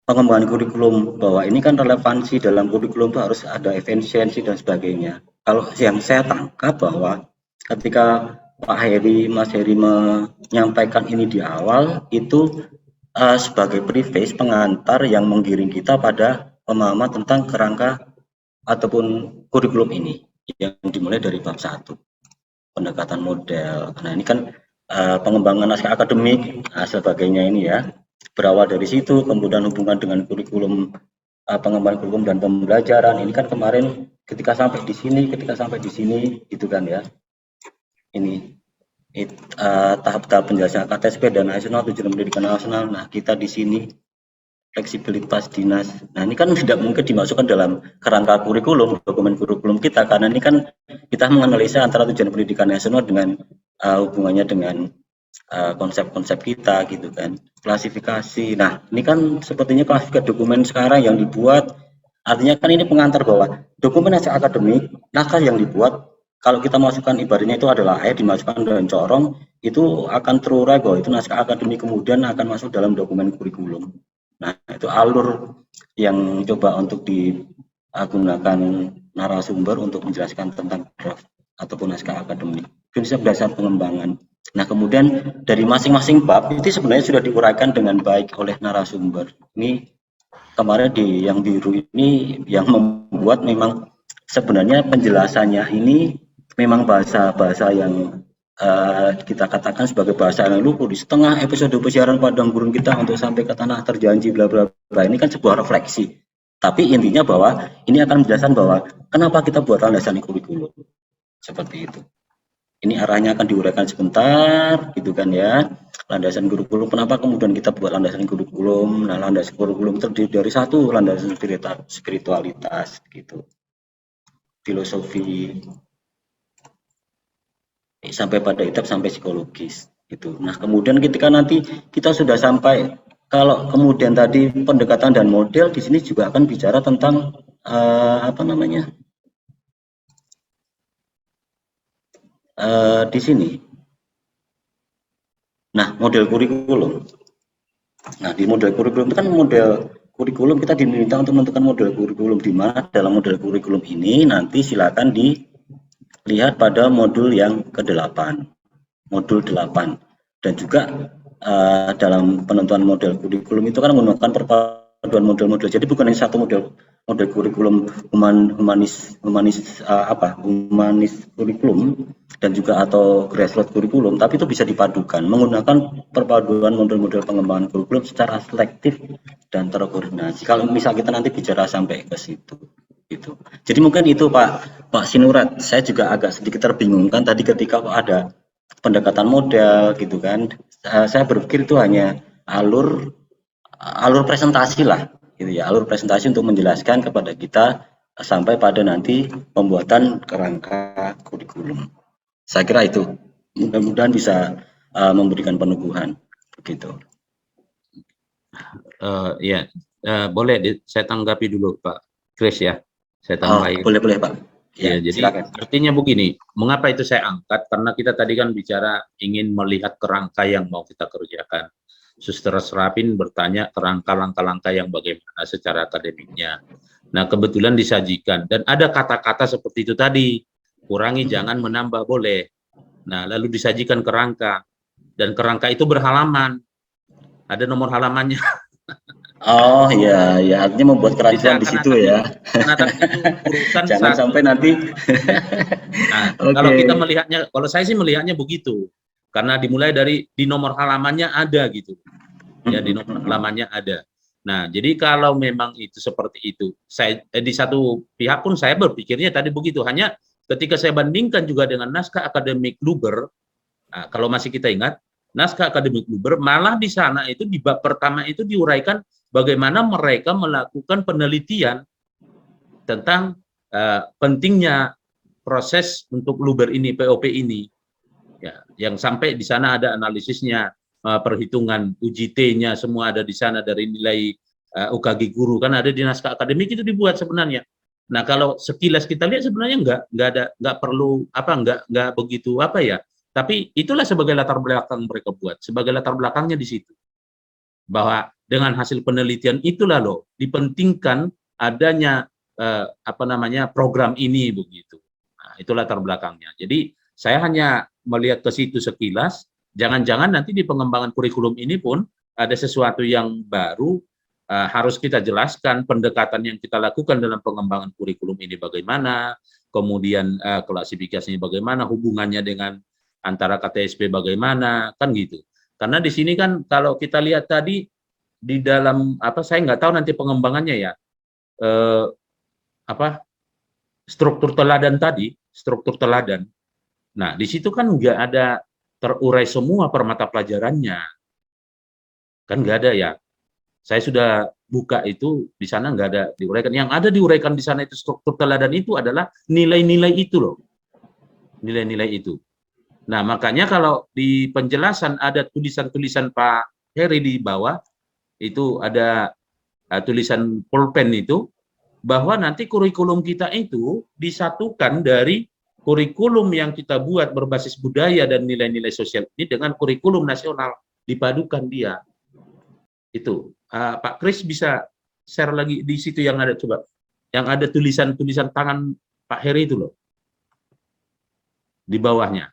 pengembangan kurikulum bahwa ini kan relevansi dalam kurikulum itu harus ada efisiensi dan sebagainya. Kalau yang saya tangkap bahwa ketika Pak Heri, Mas Heri menyampaikan ini di awal itu sebagai preface pengantar yang menggiring kita pada pemahaman tentang kerangka ataupun kurikulum ini yang dimulai dari bab 1 pendekatan model. Nah ini kan pengembangan naskah akademik sebagainya ini ya. Berawal dari situ, kemudian hubungan dengan kurikulum, pengembangan kurikulum dan pembelajaran. Ini kan kemarin ketika sampai di sini, gitu kan ya. Ini tahap-tahap penjelasan KTSP dan nasional, tujuan pendidikan nasional. Nah, kita di sini fleksibilitas dinas. Nah, ini kan tidak mungkin dimasukkan dalam kerangka kurikulum, dokumen kurikulum kita, karena ini kan kita menganalisa antara tujuan pendidikan nasional dengan hubungannya dengan konsep-konsep kita gitu kan, klasifikasi. Nah ini kan sepertinya klasifikasi dokumen sekarang yang dibuat, artinya kan ini pengantar bahwa dokumen naskah akademik, naskah yang dibuat kalau kita masukkan ibaratnya itu adalah dimasukkan dan corong, itu akan terurai bahwa itu naskah akademik kemudian akan masuk dalam dokumen kurikulum. Nah itu alur yang coba untuk digunakan narasumber untuk menjelaskan tentang draft ataupun naskah akademik, prinsip dasar pengembangan. Nah kemudian dari masing-masing bab itu sebenarnya sudah diuraikan dengan baik oleh narasumber. Ini kemarin di yang biru ini yang membuat memang sebenarnya penjelasannya ini memang bahasa-bahasa yang kita katakan sebagai bahasa yang lugu. Di setengah episode pesiaran padang burung kita untuk sampai ke tanah terjanji bla bla bla, ini kan sebuah refleksi. Tapi intinya bahwa ini akan menjelaskan bahwa kenapa kita buat landasan kurikulum seperti itu. Ini arahnya akan diuraikan sebentar, gitu kan ya. Landasan kurikulum, kenapa kemudian kita buat landasan kurikulum? Nah, landasan kurikulum terdiri dari satu, landasan spiritualitas, gitu. Filosofi, sampai pada etap sampai psikologis, gitu. Nah, kemudian ketika nanti kita sudah sampai, kalau kemudian tadi pendekatan dan model, di sini juga akan bicara tentang di sini. Nah, model kurikulum. Nah, di model kurikulum itu kan model kurikulum kita diminta untuk menentukan model kurikulum, di mana dalam model kurikulum ini nanti silakan dilihat pada modul yang ke-8. Modul 8. Dan juga dalam penentuan model kurikulum itu kan menggunakan perpaduan model-model. Jadi bukan hanya satu model kurikulum humanis kurikulum dan juga atau grassroots kurikulum, tapi itu bisa dipadukan menggunakan perpaduan model-model pengembangan kurikulum secara selektif dan terkoordinasi. Kalau misal kita nanti bicara sampai ke situ, gitu. Jadi mungkin itu Pak Sinurat, saya juga agak sedikit terbingungkan tadi ketika ada pendekatan model, gitu kan. Saya berpikir itu hanya alur presentasi lah. Gitu ya, alur presentasi untuk menjelaskan kepada kita sampai pada nanti pembuatan kerangka kurikulum. Saya kira itu mudah-mudahan bisa memberikan peneguhan begitu. Boleh saya tanggapi dulu Pak Chris ya. Saya tambahin. Boleh Pak. Ya, jadi silakan. Artinya begini, mengapa itu saya angkat? Karena kita tadi kan bicara ingin melihat kerangka yang mau kita kerjakan. Suster Serapin bertanya kerangka langkah-langkah yang bagaimana secara akademiknya. Nah, kebetulan disajikan dan ada kata-kata seperti itu tadi. Kurangi, jangan, menambah, boleh. Nah, lalu disajikan kerangka dan kerangka itu berhalaman. Ada nomor halamannya. Oh iya, ya artinya membuat keracunan di situ ya. Jangan sampai nanti. Nah, kalau kita melihatnya, kalau saya sih melihatnya begitu. Karena dimulai dari di nomor halamannya ada gitu. Ya, di nomor halamannya ada. Nah, jadi kalau memang itu seperti itu, saya di satu pihak pun saya berpikirnya tadi begitu. Hanya ketika saya bandingkan juga dengan naskah akademik Luber, nah, kalau masih kita ingat, naskah akademik Luber malah di sana itu di bab pertama itu diuraikan bagaimana mereka melakukan penelitian tentang pentingnya proses untuk luber ini, POP ini, ya, yang sampai di sana ada analisisnya, perhitungan UJT-nya semua ada di sana, dari nilai UKG guru kan ada di naskah akademik itu dibuat sebenarnya. Nah kalau sekilas kita lihat sebenarnya nggak perlu nggak begitu ya. Tapi itulah sebagai latar belakang mereka buat, sebagai latar belakangnya di situ. Bahwa dengan hasil penelitian itulah loh dipentingkan adanya program ini begitu. Nah, itu latar belakangnya. Jadi saya hanya melihat ke situ sekilas, jangan-jangan nanti di pengembangan kurikulum ini pun ada sesuatu yang baru, harus kita jelaskan pendekatan yang kita lakukan dalam pengembangan kurikulum ini bagaimana, kemudian klasifikasinya bagaimana, hubungannya dengan antara KTSP bagaimana, kan gitu. Karena di sini kan kalau kita lihat tadi di dalam saya nggak tahu nanti pengembangannya ya, struktur teladan tadi, struktur teladan. Nah, di situ kan nggak ada terurai semua per mata pelajarannya. Kan nggak ada ya. Saya sudah buka itu, di sana nggak ada diuraikan. Yang ada diuraikan di sana itu struktur teladan itu adalah nilai-nilai itu loh. Nilai-nilai itu. Nah, makanya kalau di penjelasan ada tulisan-tulisan Pak Heri di bawah, itu ada tulisan pulpen itu, bahwa nanti kurikulum kita itu disatukan dari kurikulum yang kita buat berbasis budaya dan nilai-nilai sosial ini dengan kurikulum nasional, dipadukan dia. Itu. Pak Kris bisa share lagi di situ yang ada, coba. Yang ada tulisan-tulisan tangan Pak Heri itu loh. Di bawahnya.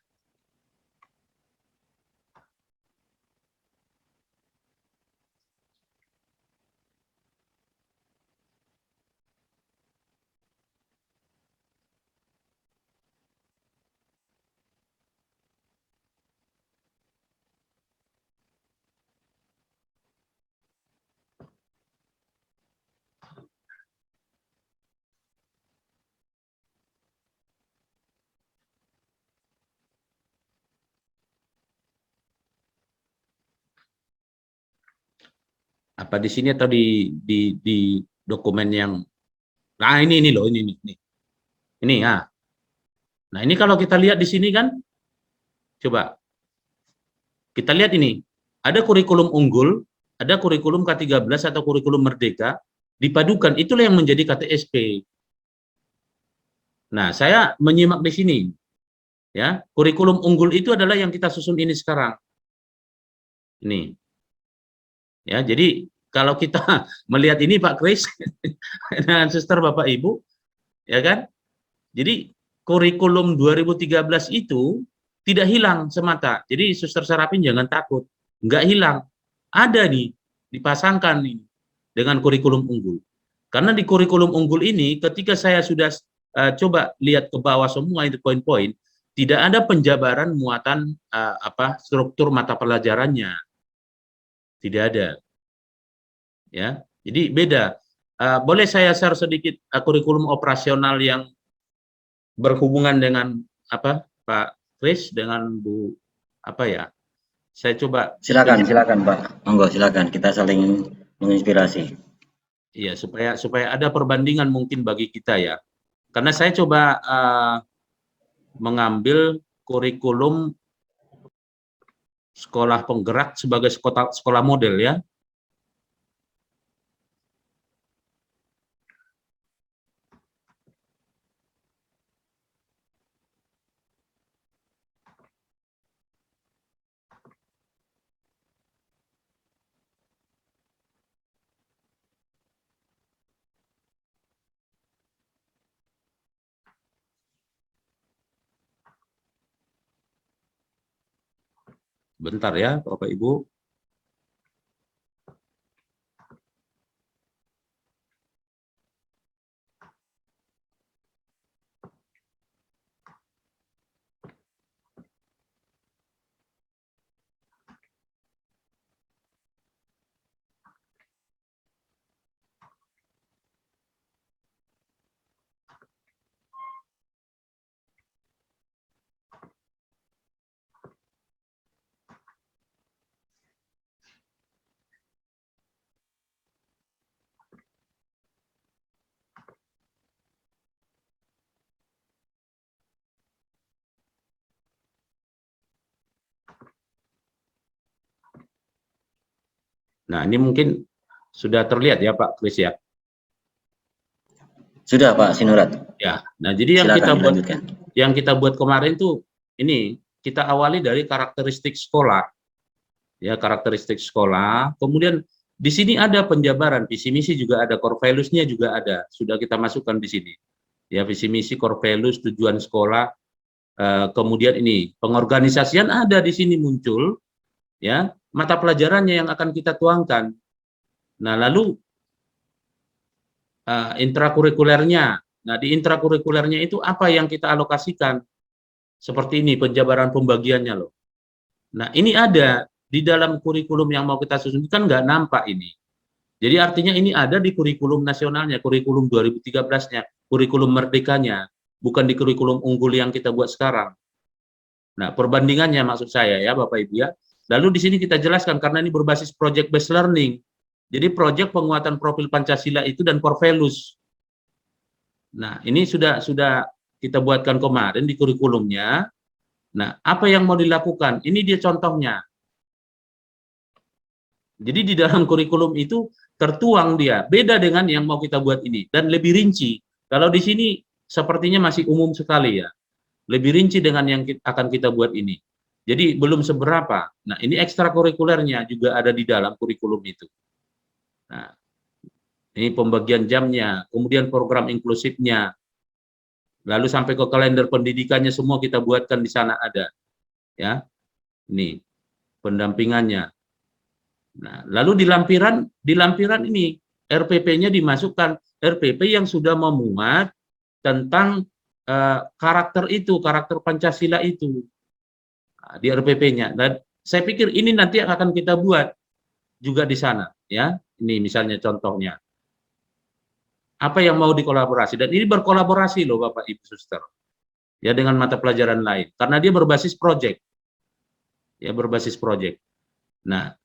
Apa di sini atau di dokumen yang ini loh, ini ya. Nah, ini kalau kita lihat di sini kan, coba kita lihat ini, ada kurikulum unggul, ada kurikulum K13 atau kurikulum merdeka, dipadukan, itulah yang menjadi KTSP. Nah, saya menyimak di sini, ya, kurikulum unggul itu adalah yang kita susun ini sekarang. Ini. Ya, jadi kalau kita melihat ini Pak Kris dan suster Bapak Ibu, ya kan? Jadi kurikulum 2013 itu tidak hilang semata. Jadi suster Sarapin jangan takut, nggak hilang. Ada nih, dipasangkan nih dengan kurikulum unggul. Karena di kurikulum unggul ini ketika saya sudah coba lihat ke bawah semua itu poin-poin, tidak ada penjabaran muatan struktur mata pelajarannya. Tidak ada. Ya, jadi beda. Boleh saya share sedikit kurikulum operasional yang berhubungan dengan Pak Kris dengan Bu Saya coba. Silakan Pak. Monggo silakan, kita saling menginspirasi. Iya, supaya ada perbandingan mungkin bagi kita ya. Karena saya coba mengambil kurikulum sekolah penggerak sebagai sekolah model ya. Bentar ya, Bapak Ibu. Nah, ini mungkin sudah terlihat ya Pak Kris ya. Sudah Pak Sinurat. Ya. Nah, jadi Silakan yang kita buat kemarin tuh ini kita awali dari karakteristik sekolah. Ya, karakteristik sekolah. Kemudian di sini ada penjabaran, visi misi juga ada, core values-nya juga ada. Sudah kita masukkan di sini. Ya, visi misi, core values, tujuan sekolah. Kemudian ini pengorganisasian ada di sini muncul. Ya, mata pelajarannya yang akan kita tuangkan. Nah, lalu intrakurikulernya. Nah, di intrakurikulernya itu apa yang kita alokasikan? Seperti ini penjabaran pembagiannya loh. Nah, ini ada di dalam kurikulum yang mau kita susun, kan nggak nampak ini. Jadi artinya ini ada di kurikulum nasionalnya, kurikulum 2013-nya, kurikulum merdekanya, bukan di kurikulum unggul yang kita buat sekarang. Nah, perbandingannya maksud saya ya Bapak Ibu ya. Lalu di sini kita jelaskan karena ini berbasis project based learning. Jadi proyek penguatan profil Pancasila itu dan core values. Nah, ini sudah kita buatkan kemarin di kurikulumnya. Nah, apa yang mau dilakukan? Ini dia contohnya. Jadi di dalam kurikulum itu tertuang dia, beda dengan yang mau kita buat ini dan lebih rinci. Kalau di sini sepertinya masih umum sekali ya. Lebih rinci dengan yang akan kita buat ini. Jadi belum seberapa. Nah, ini ekstrakurikulernya juga ada di dalam kurikulum itu. Nah, ini pembagian jamnya, kemudian program inklusifnya, lalu sampai ke kalender pendidikannya semua kita buatkan di sana ada, ya. Ini pendampingannya. Nah, lalu di lampiran ini RPP-nya dimasukkan, RPP yang sudah memuat tentang karakter Pancasila itu di RPP-nya. Dan saya pikir ini nanti akan kita buat juga di sana, ya. Ini misalnya contohnya. Apa yang mau dikolaborasi, dan ini berkolaborasi loh Bapak Ibu Suster. Ya, dengan mata pelajaran lain karena dia berbasis project. Ya, berbasis project. Nah,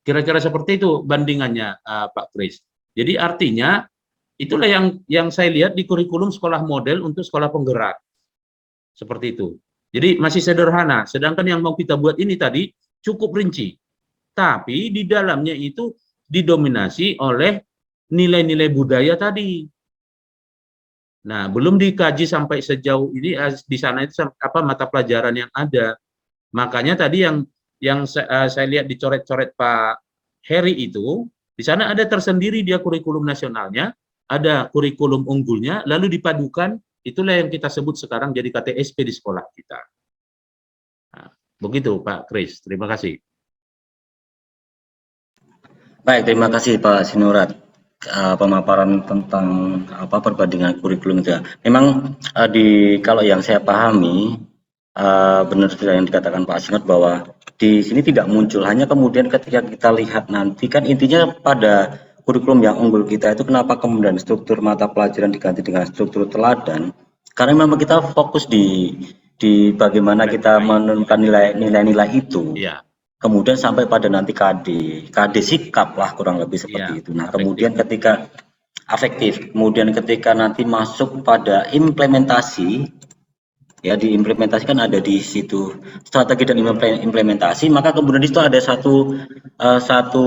kira-kira seperti itu bandingannya Pak Kris. Jadi artinya itulah yang saya lihat di kurikulum sekolah model untuk sekolah penggerak. Seperti itu. Jadi masih sederhana, sedangkan yang mau kita buat ini tadi cukup rinci. Tapi di dalamnya itu didominasi oleh nilai-nilai budaya tadi. Nah, belum dikaji sampai sejauh ini di sana itu apa mata pelajaran yang ada. Makanya tadi yang saya lihat dicoret-coret Pak Heri itu, di sana ada tersendiri dia kurikulum nasionalnya, ada kurikulum unggulnya, lalu dipadukan, itulah yang kita sebut sekarang jadi KTSP di sekolah kita. Nah, begitu Pak Kris, terima kasih. Baik, terima kasih Pak Sinurat. Pemaparan tentang perbandingan kurikulum itu. Memang kalau yang saya pahami benar yang dikatakan Pak Sinurat bahwa di sini tidak muncul, hanya kemudian ketika kita lihat nanti kan intinya pada kurikulum yang unggul kita itu kenapa kemudian struktur mata pelajaran diganti dengan struktur teladan, karena memang kita fokus di bagaimana kita menentukan nilai-nilai itu. Ya. Kemudian sampai pada nanti KD sikap lah kurang lebih seperti itu. Nah, kemudian ketika afektif, kemudian ketika nanti masuk pada implementasi, ya diimplementasikan ada di situ strategi dan implementasi, maka kemudian di situ ada satu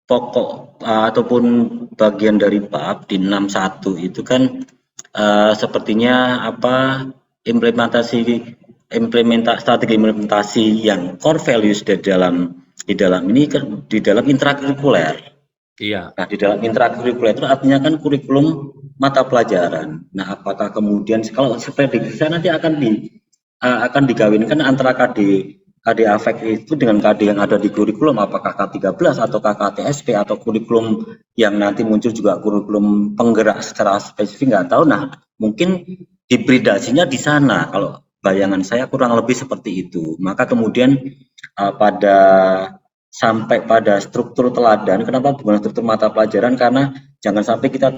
pokok ataupun bagian dari bab di 61 itu kan sepertinya strategi implementasi yang core values di dalam intrakurikuler. Iya. Nah, di dalam intrakurikuler itu artinya kan kurikulum mata pelajaran. Nah, apakah kemudian kalau seperti di sana nanti akan digawinkan antara KD afek itu dengan KD yang ada di kurikulum, apakah K13 atau KTSP atau kurikulum yang nanti muncul juga kurikulum penggerak secara spesifik, nggak tahu. Nah, mungkin hibridasinya di sana kalau bayangan saya kurang lebih seperti itu. Maka kemudian sampai pada struktur teladan, kenapa bukan struktur mata pelajaran? Karena jangan sampai kita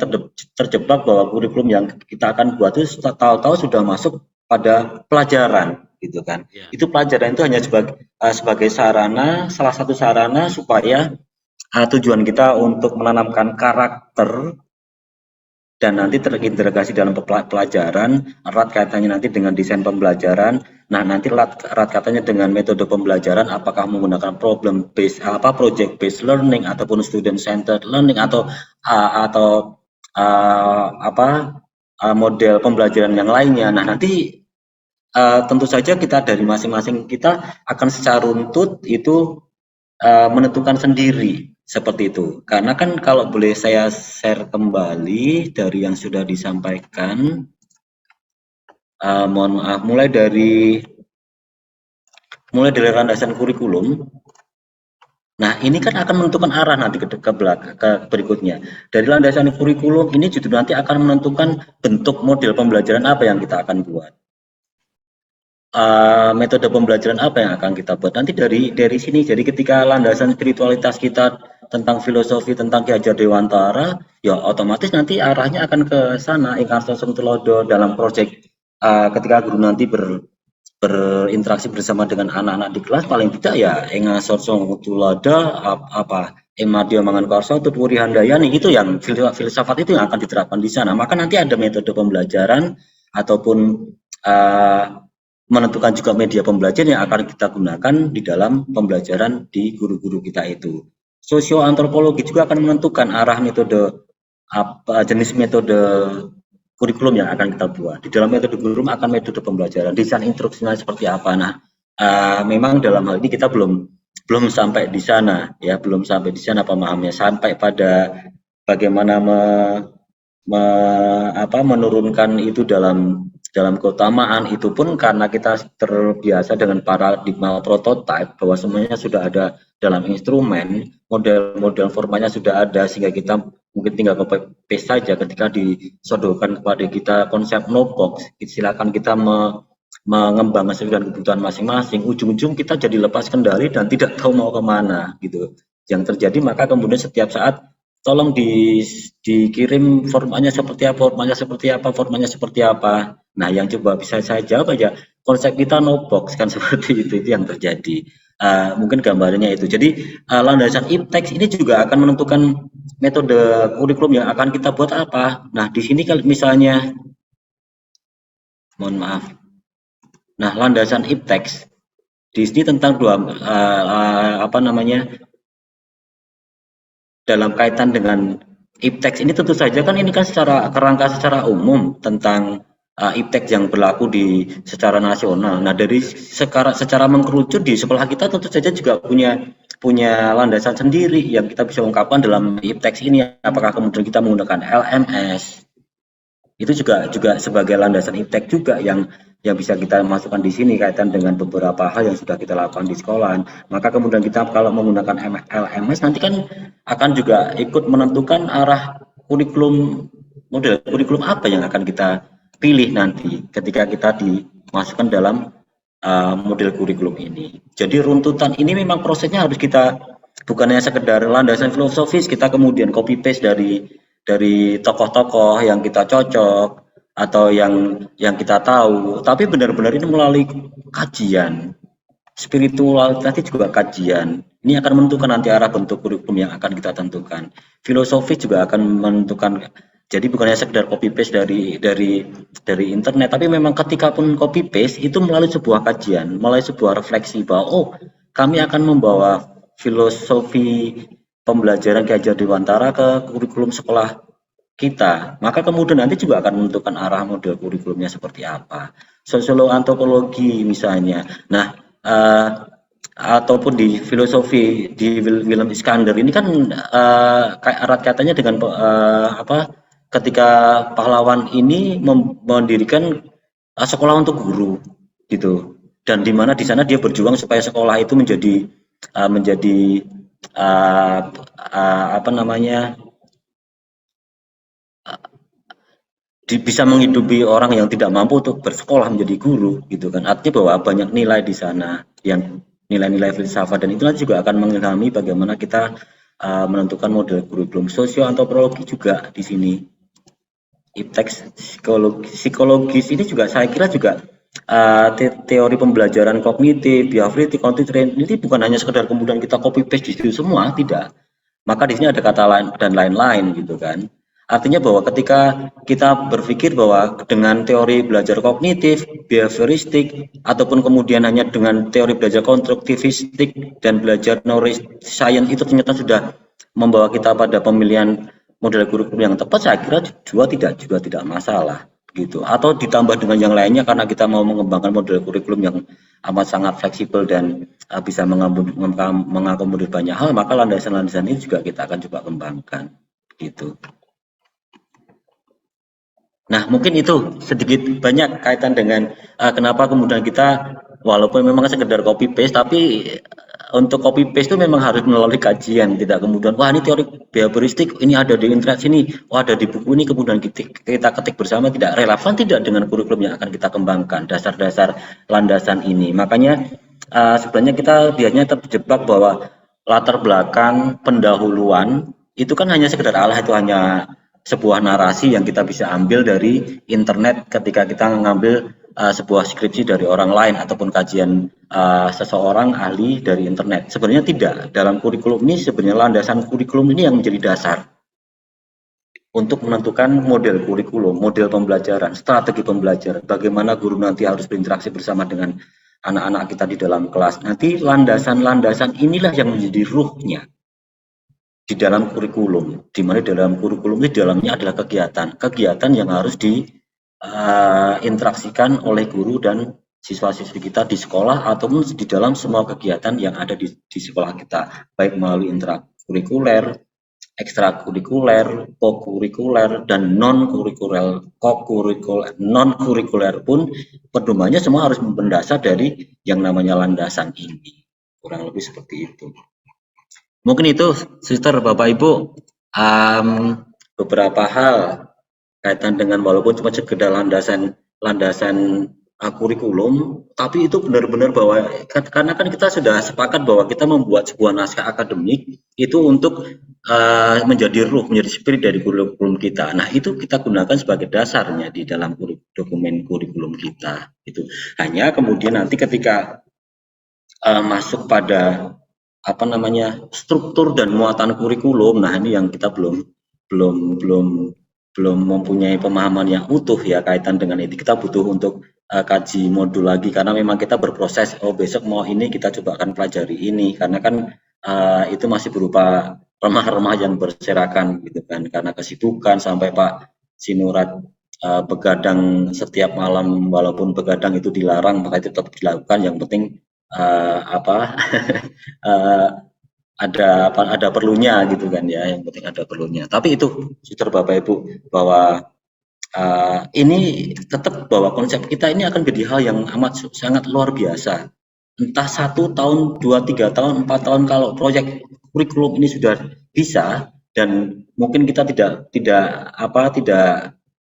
terjebak bahwa kurikulum yang kita akan buat itu tahu-tahu sudah masuk pada pelajaran, gitu kan? Ya. Itu pelajaran itu hanya sebagai sarana, salah satu sarana supaya tujuan kita untuk menanamkan karakter dan nanti terintegrasi dalam pelajaran, erat kaitannya nanti dengan desain pembelajaran, Nah, nanti erat katanya dengan metode pembelajaran apakah menggunakan problem based project based learning ataupun student centered learning atau model pembelajaran yang lainnya. Nah, nanti tentu saja kita dari masing-masing kita akan secara runtut itu menentukan sendiri seperti itu. Karena kan kalau boleh saya share kembali dari yang sudah disampaikan, mohon maaf, mulai dari landasan kurikulum. Nah, ini kan akan menentukan arah nanti ke berikutnya. Dari landasan kurikulum ini justru nanti akan menentukan bentuk model pembelajaran apa yang kita akan buat. Metode pembelajaran apa yang akan kita buat nanti dari sini. Jadi ketika landasan spiritualitas kita tentang filosofi tentang Ki Hajar Dewantara, ya otomatis nanti arahnya akan ke sana. Ingkar Sosong Tulodo dalam proyek ketika guru nanti berinteraksi bersama dengan anak-anak di kelas, paling tidak ya Ingkar Sosong Tulodo Madya Mangankarso Tutwuri Handayani, itu yang filsafat itu yang akan diterapkan di sana. Maka nanti ada metode pembelajaran ataupun menentukan juga media pembelajaran yang akan kita gunakan di dalam pembelajaran di guru-guru kita itu. Sosioantropologi juga akan menentukan arah metode jenis metode kurikulum yang akan kita buat. Di dalam metode kurikulum akan metode pembelajaran, desain instruksinya seperti apa. Nah, memang dalam hal ini kita belum sampai di sana ya, belum sampai di sana pemahamannya, sampai pada bagaimana menurunkan itu dalam keutamaan. Itu pun karena kita terbiasa dengan paradigma prototype bahwa semuanya sudah ada dalam instrumen, model-model formanya sudah ada, sehingga kita mungkin tinggal copy paste saja. Ketika disodorkan kepada kita konsep no box, silakan kita mengembangkan sesuai dengan kebutuhan masing-masing, ujung-ujung kita jadi lepas kendali dan tidak tahu mau kemana gitu. Yang terjadi, maka kemudian setiap saat tolong dikirim formanya seperti apa. Nah, yang coba bisa saya jawab aja, konsep kita no box kan seperti itu yang terjadi. Mungkin gambarnya itu. Jadi landasan IPTEX ini juga akan menentukan metode kurikulum yang akan kita buat apa. Nah, di sini kalau misalnya, mohon maaf. Nah, landasan IPTEX di sini tentang dalam kaitan dengan IPTEX ini tentu saja kan ini kan kerangka secara umum tentang IPTEX yang berlaku secara nasional. Nah, dari secara mengkerucut di sekolah kita tentu saja juga punya landasan sendiri yang kita bisa ungkapkan dalam IPTEX ini. Apakah kemudian kita menggunakan LMS, itu juga sebagai landasan IPTEX juga yang bisa kita masukkan di sini kaitan dengan beberapa hal yang sudah kita lakukan di sekolah. Maka kemudian kita kalau menggunakan LMS nanti kan akan juga ikut menentukan arah model kurikulum apa yang akan kita pilih nanti ketika kita dimasukkan dalam model kurikulum ini. Jadi runtutan ini memang prosesnya harus kita, bukan hanya sekedar landasan filosofis kita kemudian copy paste dari tokoh-tokoh yang kita cocok atau yang kita tahu, tapi benar-benar ini melalui kajian spiritual tadi juga kajian. Ini akan menentukan nanti arah bentuk kurikulum yang akan kita tentukan. Filosofi juga akan menentukan. Jadi bukan hanya sekedar copy paste dari internet, tapi memang ketika pun copy paste itu melalui sebuah kajian, melalui sebuah refleksi bahwa kami akan membawa filosofi pembelajaran Ki Hajar Dewantara ke kurikulum sekolah kita, maka kemudian nanti juga akan menentukan arah model kurikulumnya seperti apa. Sosioloantropologi misalnya, nah ataupun di filosofi di Willem Iskander ini kan erat katanya dengan ketika pahlawan ini mendirikan sekolah untuk guru gitu, dan di mana di sana dia berjuang supaya sekolah itu menjadi bisa menghidupi orang yang tidak mampu untuk bersekolah menjadi guru gitu kan. Artinya bahwa banyak nilai di sana yang nilai-nilai filsafat, dan itu nanti juga akan mengilhami bagaimana kita menentukan model kurikulum. Sosioantropologi juga di sini. IPTEX psikologis ini juga saya kira juga teori pembelajaran kognitif, behavior, content ini bukan hanya sekedar kemudian kita copy paste di situ semua, tidak. Maka di sini ada kata lain dan lain-lain gitu kan. Artinya bahwa ketika kita berpikir bahwa dengan teori belajar kognitif, behavioristik, ataupun kemudian hanya dengan teori belajar konstruktivistik dan belajar neuroscience itu ternyata sudah membawa kita pada pemilihan model kurikulum yang tepat, saya kira juga tidak masalah gitu. Atau ditambah dengan yang lainnya karena kita mau mengembangkan model kurikulum yang amat sangat fleksibel dan bisa mengakomodir banyak hal, maka landasan-landasan ini juga kita akan coba kembangkan gitu. Nah, mungkin itu sedikit banyak kaitan dengan kenapa kemudian kita walaupun memang sekedar copy paste, tapi untuk copy paste itu memang harus melalui kajian, tidak kemudian wah ini teori behavioristik ini ada di internet sini, wah ada di buku ini kemudian kita ketik bersama, tidak relevan tidak dengan kurikulum yang akan kita kembangkan, dasar-dasar landasan ini. Makanya sebenarnya kita biasanya terjebak bahwa latar belakang pendahuluan itu kan hanya sekedar itu hanya sebuah narasi yang kita bisa ambil dari internet ketika kita mengambil sebuah skripsi dari orang lain ataupun kajian seseorang ahli dari internet. Sebenarnya tidak. Dalam kurikulum ini sebenarnya landasan kurikulum ini yang menjadi dasar untuk menentukan model kurikulum, model pembelajaran, strategi pembelajaran, bagaimana guru nanti harus berinteraksi bersama dengan anak-anak kita di dalam kelas. Nanti landasan-landasan inilah yang menjadi ruhnya di dalam kurikulum, di mana dalam kurikulum ini dalamnya adalah kegiatan yang harus diinteraksikan oleh guru dan siswa-siswi kita di sekolah ataupun di dalam semua kegiatan yang ada di sekolah kita, baik melalui intrakurikuler, ekstrakurikuler, kokurikuler, dan non-kurikuler pun pedomannya semua harus mendasar dari yang namanya landasan ini. Kurang lebih seperti itu. Mungkin itu, Sister, Bapak Ibu, beberapa hal kaitan dengan walaupun cuma sekedar landasan kurikulum, tapi itu benar-benar bahwa karena kan kita sudah sepakat bahwa kita membuat sebuah naskah akademik itu untuk menjadi ruh, menjadi spirit dari kurikulum kita. Nah, itu kita gunakan sebagai dasarnya di dalam dokumen kurikulum kita. Itu hanya kemudian nanti ketika masuk pada struktur dan muatan kurikulum. Nah, ini yang kita belum mempunyai pemahaman yang utuh ya kaitan dengan itu. Kita butuh untuk kaji modul lagi karena memang kita berproses. Oh, besok mau ini kita coba akan pelajari ini karena kan itu masih berupa remah-remah yang berserakan gitu kan karena kesibukan sampai Pak Sinurat begadang setiap malam walaupun begadang itu dilarang maka itu tetap dilakukan. Yang penting ada perlunya gitu kan ya, yang penting ada perlunya. Tapi itu Sister, Bapak Ibu, bahwa ini tetap bahwa konsep kita ini akan jadi hal yang amat sangat luar biasa. Entah 1 tahun, 2, 3 tahun, 4 tahun kalau proyek kurikulum ini sudah bisa dan mungkin kita tidak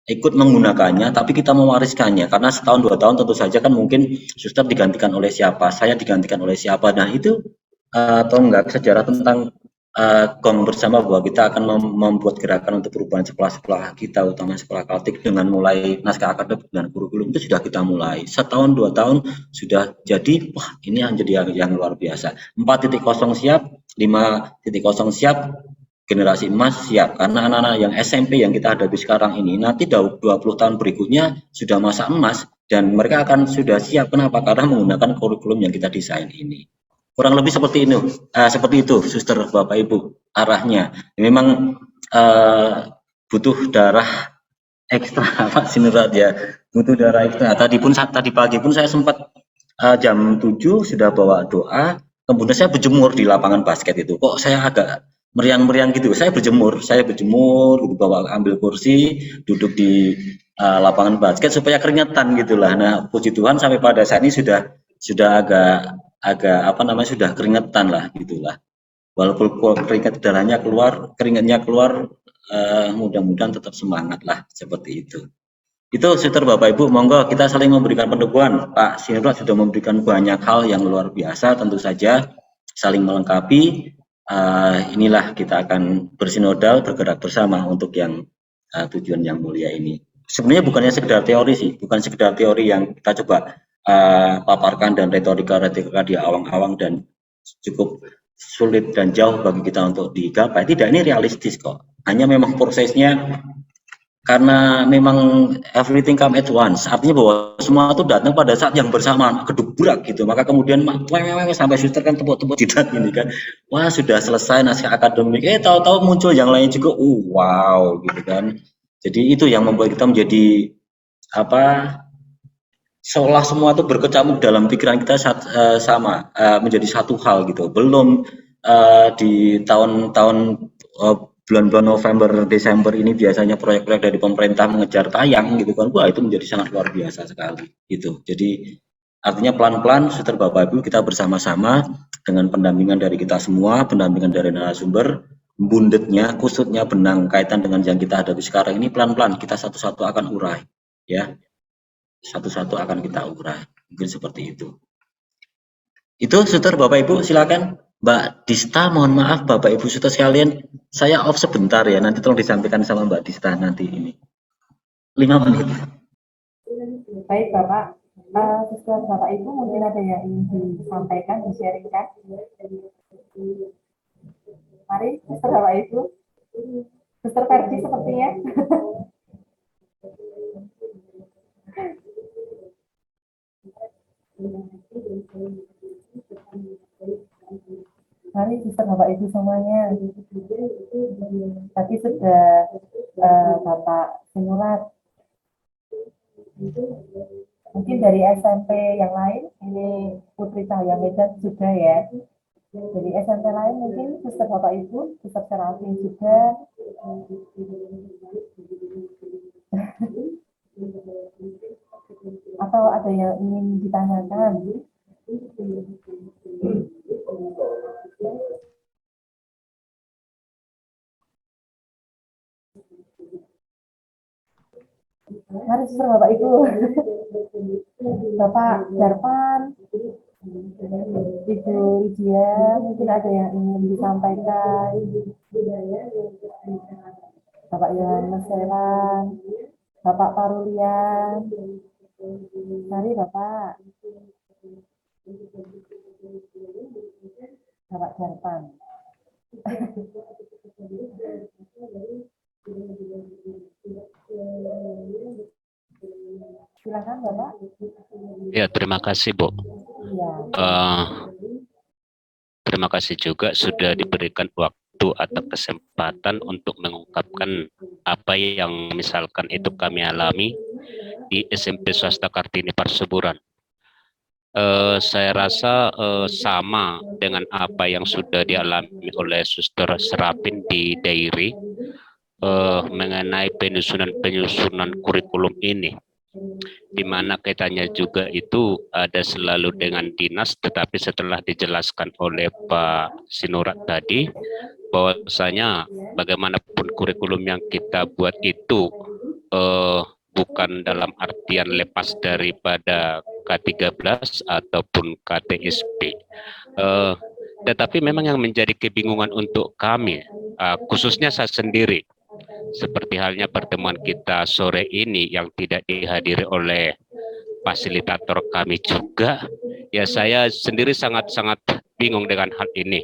ikut menggunakannya, tapi kita mewariskannya karena setahun 2 tahun tentu saja kan mungkin suster digantikan oleh siapa, saya digantikan oleh siapa. Nah, itu tonggak sejarah tentang gong bersama bahwa kita akan membuat gerakan untuk perubahan sekolah-sekolah kita, utama sekolah Kaltik dengan mulai naskah akademik dan kurikulum itu sudah kita mulai. Setahun 2 tahun sudah jadi, wah ini menjadi yang luar biasa. 4.0 siap, 5.0 siap, generasi emas siap, karena anak-anak yang SMP yang kita hadapi sekarang ini nanti 20 tahun berikutnya sudah masa emas dan mereka akan sudah siap. Kenapa? Karena menggunakan kurikulum yang kita desain ini. Kurang lebih seperti itu, Suster, Bapak Ibu, arahnya. Memang butuh darah ekstra, Pak Sinurat ya, butuh darah ekstra. Tadi pagi pun saya sempat jam 7 sudah bawa doa, kemudian saya berjemur di lapangan basket itu. Kok saya agak meriang-meriang gitu. Saya berjemur gitu, bawa ambil kursi, duduk di lapangan basket supaya keringetan gitulah. Nah, puji Tuhan sampai pada saat ini sudah agak sudah keringetan lah gitulah. Walaupun keringatnya keluar, mudah-mudahan tetap semangat lah seperti itu. Itu Sister, Bapak Ibu, monggo kita saling memberikan pendukungan. Pak Sinurat sudah memberikan banyak hal yang luar biasa, tentu saja saling melengkapi. Inilah kita akan bersinodal, bergerak bersama untuk yang tujuan yang mulia ini. Sebenarnya bukannya sekedar teori sih, bukan sekedar teori yang kita coba paparkan dan retorika di awang-awang dan cukup sulit dan jauh bagi kita untuk digapai. Tidak, ini realistis kok. Hanya memang prosesnya karena memang everything come at once, artinya bahwa semua itu datang pada saat yang bersamaan, kedubrak gitu. Maka kemudian sampai suster kan tepuk-tepuk jidat ini kan, wah sudah selesai naskah akademik, tahu-tahu muncul yang lain juga, wow gitu kan. Jadi itu yang membuat kita menjadi apa, seolah semua itu berkecamuk dalam pikiran kita sama, menjadi satu hal gitu. Belum di tahun-tahun bulan-bulan November, Desember ini biasanya proyek-proyek dari pemerintah mengejar tayang gitu kan, wah itu menjadi sangat luar biasa sekali gitu. Jadi artinya pelan-pelan suster Bapak Ibu kita bersama-sama dengan pendampingan dari kita semua, pendampingan dari narasumber, bundetnya, kusutnya, benang kaitan dengan yang kita hadapi sekarang ini pelan-pelan kita satu-satu akan urai ya. Satu-satu akan kita urai. Mungkin seperti itu. Itu suster Bapak Ibu silakan. Mbak Dista, mohon maaf Bapak Ibu suster sekalian, saya off sebentar ya, nanti tolong disampaikan sama Mbak Dista nanti ini. 5 menit. Baik Bapak, suster Bapak Ibu mungkin ada yang ingin disampaikan, di-sharingkan. Mari suster Bapak Ibu. Suster Ferdi sepertinya. Mari suster Bapak Ibu semuanya. Tadi sudah Bapak Sinurat. Mungkin dari SMP yang lain, ini Putri Cahaya Medan sudah ya. Dari SMP lain mungkin suster Bapak Ibu, suster Serafin juga. Atau ada yang ingin ditanyakan? Mari suster Bapak Ibu. Bapak Darpan, Ibu Lydia, mungkin ada yang ingin disampaikan. Bapak Yohanes Seran, Bapak Parulian. Mari Bapak. Bapak Darpan. Silakan Bapak. Ya, terima kasih Bu. Ya. Terima kasih juga sudah diberikan waktu atau kesempatan untuk mengungkapkan apa yang misalkan itu kami alami di SMP Swasta Kartini Parsuburan. Saya rasa sama dengan apa yang sudah dialami oleh Suster Serapin di Dairi mengenai penyusunan kurikulum ini, di mana kaitannya juga itu ada selalu dengan dinas, tetapi setelah dijelaskan oleh Pak Sinurat tadi, bahwasanya bagaimanapun kurikulum yang kita buat itu bukan dalam artian lepas daripada K13 ataupun KTSP. Tetapi memang yang menjadi kebingungan untuk kami, khususnya saya sendiri, seperti halnya pertemuan kita sore ini yang tidak dihadiri oleh fasilitator kami juga, ya saya sendiri sangat-sangat bingung dengan hal ini.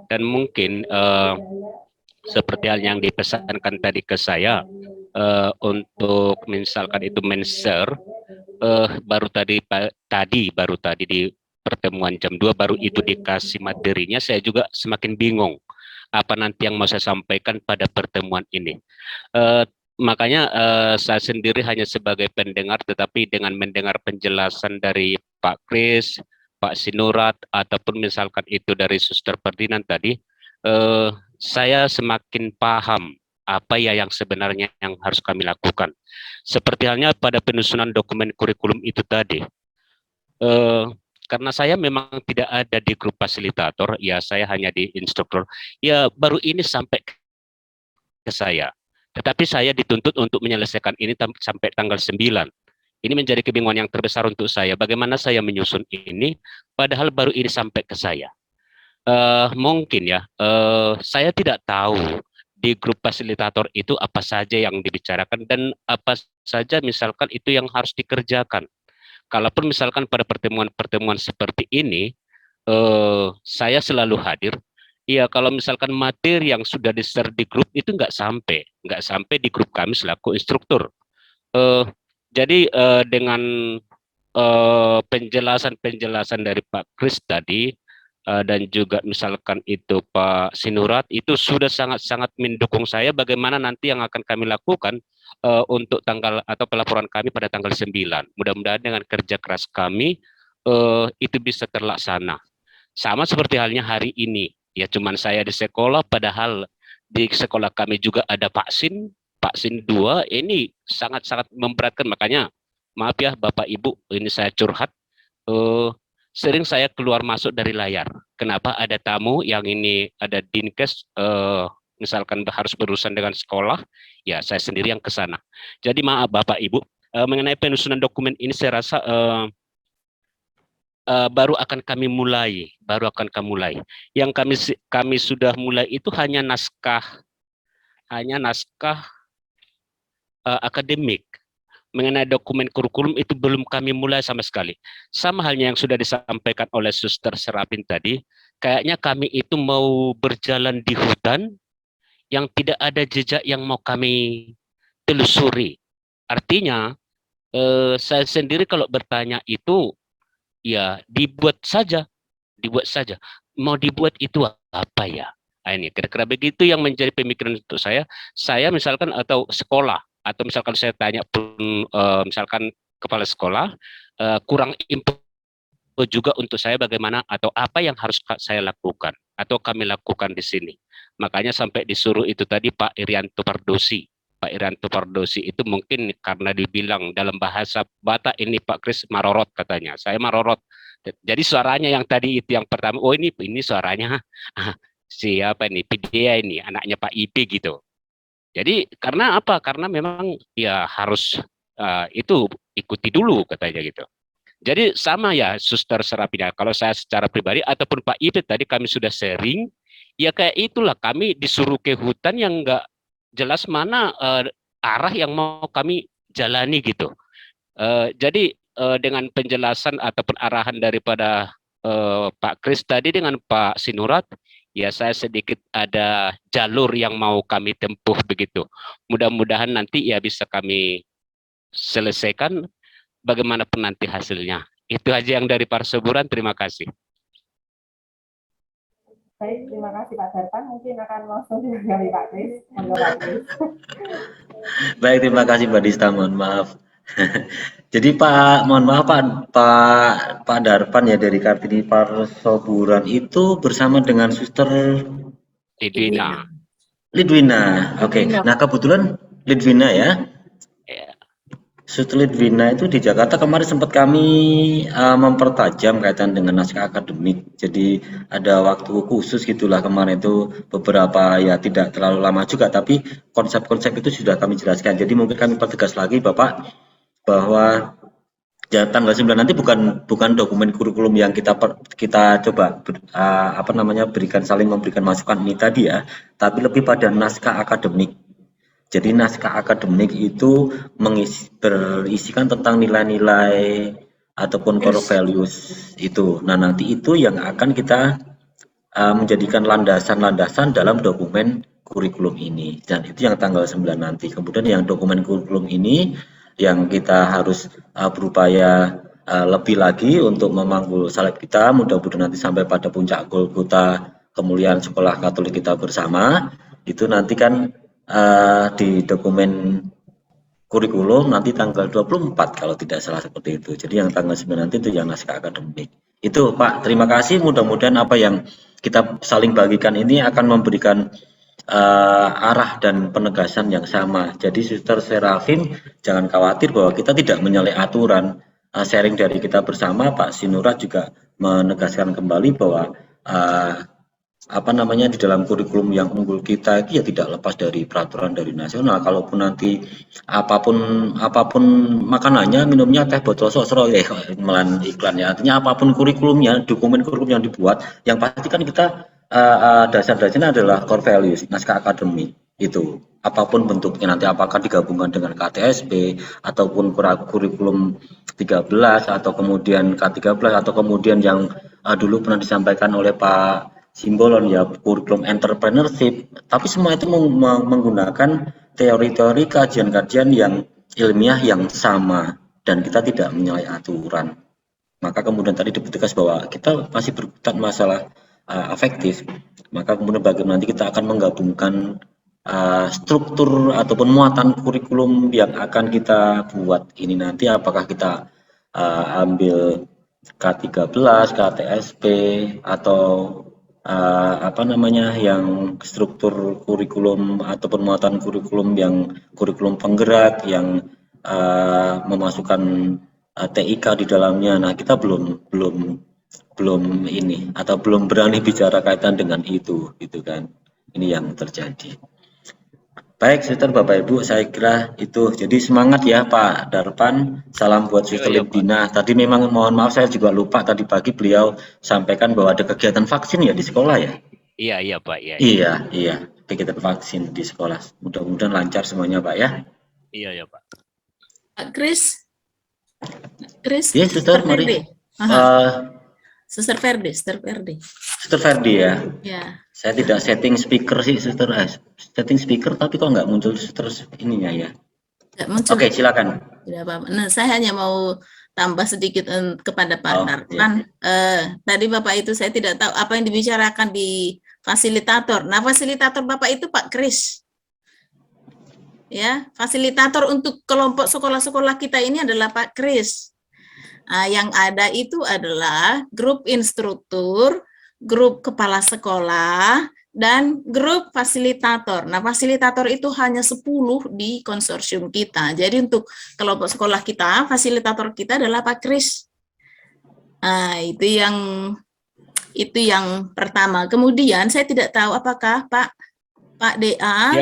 Dan mungkin seperti hal yang dipesankan tadi ke saya, untuk misalkan itu men-share, baru tadi di pertemuan jam 2 baru itu dikasih materinya, saya juga semakin bingung apa nanti yang mau saya sampaikan pada pertemuan ini. Makanya saya sendiri hanya sebagai pendengar, tetapi dengan mendengar penjelasan dari Pak Kris, Pak Sinurat, ataupun misalkan itu dari Suster Ferdinand tadi, saya semakin paham apa ya yang sebenarnya yang harus kami lakukan. Seperti halnya pada penyusunan dokumen kurikulum itu tadi. Karena saya memang tidak ada di grup fasilitator, ya saya hanya di instruktur, ya baru ini sampai ke saya. Tetapi saya dituntut untuk menyelesaikan ini sampai tanggal 9. Ini menjadi kebingungan yang terbesar untuk saya. Bagaimana saya menyusun ini, padahal baru ini sampai ke saya. Mungkin ya, saya tidak tahu di grup fasilitator itu apa saja yang dibicarakan dan apa saja misalkan itu yang harus dikerjakan. Kalaupun misalkan pada pertemuan-pertemuan seperti ini, saya selalu hadir, Iya, kalau misalkan materi yang sudah di-share di grup itu nggak sampai di grup kami selaku instruktur. Jadi dengan penjelasan dari Pak Kris tadi dan juga misalkan itu Pak Sinurat itu sudah sangat-sangat mendukung saya bagaimana nanti yang akan kami lakukan untuk tanggal atau pelaporan kami pada tanggal 9. Mudah-mudahan dengan kerja keras kami itu bisa terlaksana. Sama seperti halnya hari ini. Ya cuman saya di sekolah padahal di sekolah kami juga ada vaksin 2 ini sangat-sangat memberatkan, makanya maaf ya Bapak Ibu, ini saya curhat, sering saya keluar masuk dari layar. Kenapa? Ada tamu yang ini ada dinkes, misalkan harus berurusan dengan sekolah, ya saya sendiri yang ke sana. Jadi maaf Bapak Ibu, mengenai penyusunan dokumen ini saya rasa baru akan kami mulai. Yang kami sudah mulai itu hanya naskah akademik. Mengenai dokumen kurikulum itu belum kami mulai sama sekali. Sama halnya yang sudah disampaikan oleh Suster Serapin tadi, kayaknya kami itu mau berjalan di hutan yang tidak ada jejak yang mau kami telusuri. Artinya, saya sendiri kalau bertanya itu, ya dibuat saja. Mau dibuat itu apa ya? Nah, ini kira-kira begitu yang menjadi pemikiran untuk saya. Saya misalkan atau sekolah, atau misalkan saya tanya pun misalkan kepala sekolah, kurang info juga untuk saya bagaimana atau apa yang harus saya lakukan atau kami lakukan di sini. Makanya sampai disuruh itu tadi Pak Irianto Pardosi. Pak Irianto Pardosi itu mungkin karena dibilang dalam bahasa Batak ini Pak Kris marorot katanya. Saya marorot. Jadi suaranya yang tadi itu yang pertama, oh ini suaranya siapa ini? Dia ini anaknya Pak IP gitu. Jadi karena apa? Karena memang ya harus itu ikuti dulu katanya gitu. Jadi sama ya Suster Serapina. Kalau saya secara pribadi ataupun Pak IP tadi kami sudah sharing, ya kayak itulah kami disuruh ke hutan yang enggak jelas mana arah yang mau kami jalani gitu. Jadi dengan penjelasan ataupun arahan daripada Pak Kris tadi dengan Pak Sinurat, ya saya sedikit ada jalur yang mau kami tempuh begitu. Mudah-mudahan nanti ya bisa kami selesaikan bagaimanapun nanti hasilnya. Itu aja yang dari Parseburan, terima kasih. Baik, terima kasih Pak Darpan. Mungkin akan langsung dari Pak Kris. Pak Kris. Baik, terima kasih Mbak Dista, mohon maaf. Jadi mohon maaf Pak Darpan ya dari Kartini Parsoburan itu bersama dengan Suster Lidwina. Oke. Nah, kebetulan Lidwina ya. Suster Lidwina itu di Jakarta kemarin sempat kami mempertajam kaitan dengan naskah akademik. Jadi ada waktu khusus gitulah kemarin itu beberapa ya tidak terlalu lama juga, tapi konsep-konsep itu sudah kami jelaskan. Jadi mungkin kami pertegas lagi Bapak bahwa ya tanggal 9 nanti bukan dokumen kurikulum yang kita coba berikan saling memberikan masukan ini tadi ya, tapi lebih pada naskah akademik. Jadi naskah akademik itu berisikan tentang nilai-nilai ataupun core values itu. Nah, nanti itu yang akan kita menjadikan landasan-landasan dalam dokumen kurikulum ini. Dan itu yang tanggal 9 nanti. Kemudian yang dokumen kurikulum ini yang kita harus berupaya lebih lagi untuk memanggul salib kita. Mudah-mudahan nanti sampai pada puncak Golgota kemuliaan sekolah Katolik kita bersama. Itu nanti kan di dokumen kurikulum nanti tanggal 24 kalau tidak salah seperti itu. Jadi yang tanggal 9 nanti itu yang naskah akademik. Itu Pak, terima kasih. Mudah-mudahan apa yang kita saling bagikan ini akan memberikan arah dan penegasan yang sama. Jadi Suster Serafin jangan khawatir bahwa kita tidak menyalahi aturan. Sharing dari kita bersama, Pak Sinurat juga menegaskan kembali bahwa di dalam kurikulum yang unggul kita itu ya tidak lepas dari peraturan dari nasional. Kalaupun nanti apapun makanannya, minumnya teh botol sosro ya melan iklannya. Artinya apapun kurikulumnya, dokumen kurikulum yang dibuat, yang pasti kan kita dasar-dasarnya adalah core values, naskah akademik itu. Apapun bentuknya nanti apakah digabungkan dengan KTSP ataupun kurikulum 13 atau kemudian K13 atau kemudian yang dulu pernah disampaikan oleh Pak simbolon ya, kurikulum entrepreneurship, tapi semua itu menggunakan teori-teori kajian-kajian yang ilmiah yang sama dan kita tidak menyalahi aturan. Maka kemudian tadi dipertegas bahwa kita masih berkutat masalah afektif. Maka kemudian bagaimana nanti kita akan menggabungkan struktur ataupun muatan kurikulum yang akan kita buat ini nanti, apakah kita ambil K13, KTSP, atau apa namanya, yang struktur kurikulum ataupun muatan kurikulum yang kurikulum penggerak yang memasukkan TIK di dalamnya. Nah, kita belum ini atau belum berani bicara kaitan dengan itu, gitu kan. Ini yang terjadi. Baik, Suster, Bapak Ibu, saya kira itu. Jadi semangat ya Pak Darpan. Salam buat Suster Iya, Pak. Lindina. Tadi memang mohon maaf saya juga lupa tadi pagi beliau sampaikan bahwa ada kegiatan vaksin ya di sekolah ya. Iya, Pak. Iya. Iya, kegiatan vaksin di sekolah. Mudah-mudahan lancar semuanya Pak ya. Iya, Pak. Pak Kris. Iya, Suster, mari. Ferdi. Suster Ferdi. Suster Ferdi ya. Ya. Saya tidak setting speaker sih, Suster. Setting speaker tapi kok nggak muncul Suster ininya ya. Nggak muncul. Oke, silakan. Tidak apa-apa. Nah, saya hanya mau tambah sedikit kepada Pak Darpan. Tadi Bapak itu saya tidak tahu apa yang dibicarakan di fasilitator. Nah, fasilitator Bapak itu Pak Kris. Ya, fasilitator untuk kelompok sekolah-sekolah kita ini adalah Pak Kris. Yang ada itu adalah grup instruktur, grup kepala sekolah, dan grup fasilitator. Nah, fasilitator itu hanya 10 di konsorsium kita. Jadi untuk kelompok sekolah kita, fasilitator kita adalah Pak Kris. Nah, itu yang pertama. Kemudian saya tidak tahu apakah Pak DA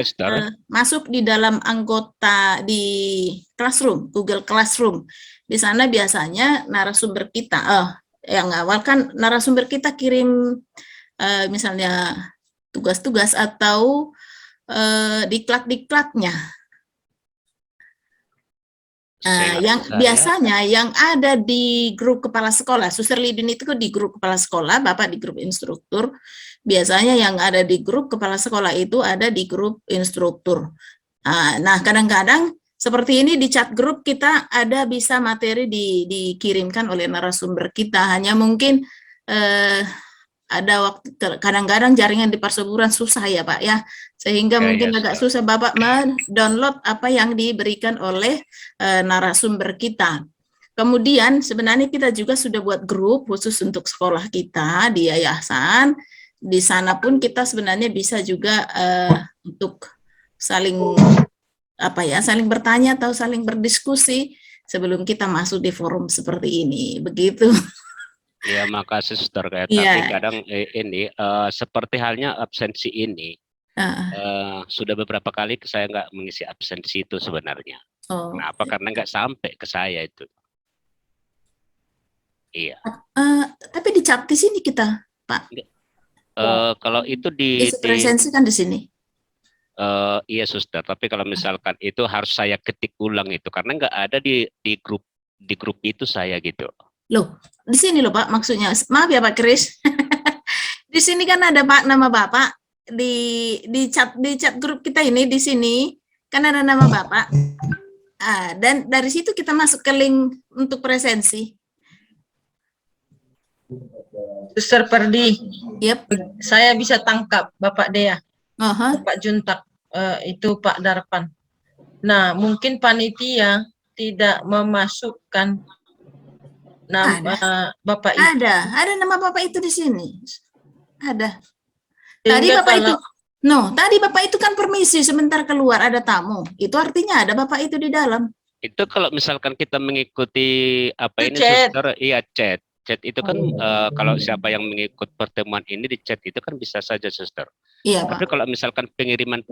masuk di dalam anggota di Classroom, Google Classroom. Di sana biasanya narasumber kita, yang awal kan narasumber kita kirim misalnya tugas-tugas atau diklat-diklatnya. Biasanya yang ada di grup kepala sekolah, Suster Lidin itu di grup kepala sekolah, Bapak di grup instruktur. Biasanya yang ada di grup kepala sekolah itu ada di grup instruktur. Nah, kadang-kadang seperti ini di chat grup kita ada bisa materi dikirimkan oleh narasumber kita. Hanya mungkin ada waktu kadang-kadang jaringan di perseburan susah ya Pak ya, sehingga mungkin agak susah Bapak mendownload apa yang diberikan oleh narasumber kita. Kemudian sebenarnya kita juga sudah buat grup khusus untuk sekolah kita di yayasan. Di sana pun kita sebenarnya bisa juga untuk saling bertanya atau saling berdiskusi sebelum kita masuk di forum seperti ini. Begitu. Ya, makasih Suster. Tapi kadang ini seperti halnya absensi ini. Sudah beberapa kali saya nggak mengisi absensi itu sebenarnya. Kenapa? Karena nggak sampai ke saya itu. Iya. Tapi di chat di sini kita, Pak. Kalau itu di presensi kan di sini. Iya Suster, tapi kalau misalkan itu harus saya ketik ulang itu karena nggak ada di grup itu saya gitu. Loh, di sini loh Pak maksudnya. Maaf ya Pak Kris. Di sini kan ada Pak nama Bapak di chat grup kita ini di sini kan ada nama Bapak. Dan dari situ kita masuk ke link untuk presensi. Suster Perdi, saya bisa tangkap Bapak Dea, Bapak Juntak, itu Pak Darpan. Nah, mungkin panitia tidak memasukkan nama Bapak itu. Ada nama Bapak itu di sini. Ada. Tadi Bapak tadi Bapak itu kan permisi sebentar keluar ada tamu. Itu artinya ada Bapak itu di dalam. Itu kalau misalkan kita mengikuti apa ini chat. Suster, iya chat. Chat itu kan kalau siapa yang mengikut pertemuan ini di chat itu kan bisa saja Suster. Iya, Tapi kalau misalkan pengiriman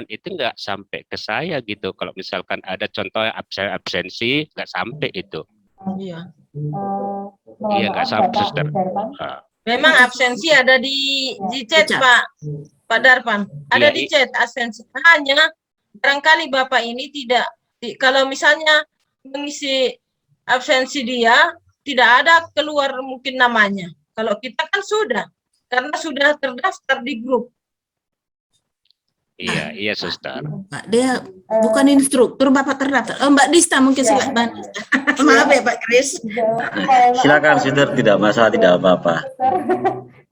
itu nggak sampai ke saya gitu. Kalau misalkan ada contoh absensi nggak sampai itu. Iya. Iya nggak sampai Suster. Memang absensi ada di chat Pak Darpan. Ada di chat absensi. Hanya barangkali Bapak ini tidak. Kalau misalnya mengisi absensi dia tidak ada keluar mungkin namanya. Kalau kita kan sudah. karena sudah terdaftar di grup. Iya, iya, Suster. Pak, dia bukan instruktur, Bapak terdaftar. Oh, Mbak Dista mungkin Ya. silakan. Maaf ya Pak Kris. Silakan Suster, tidak masalah, tidak apa-apa.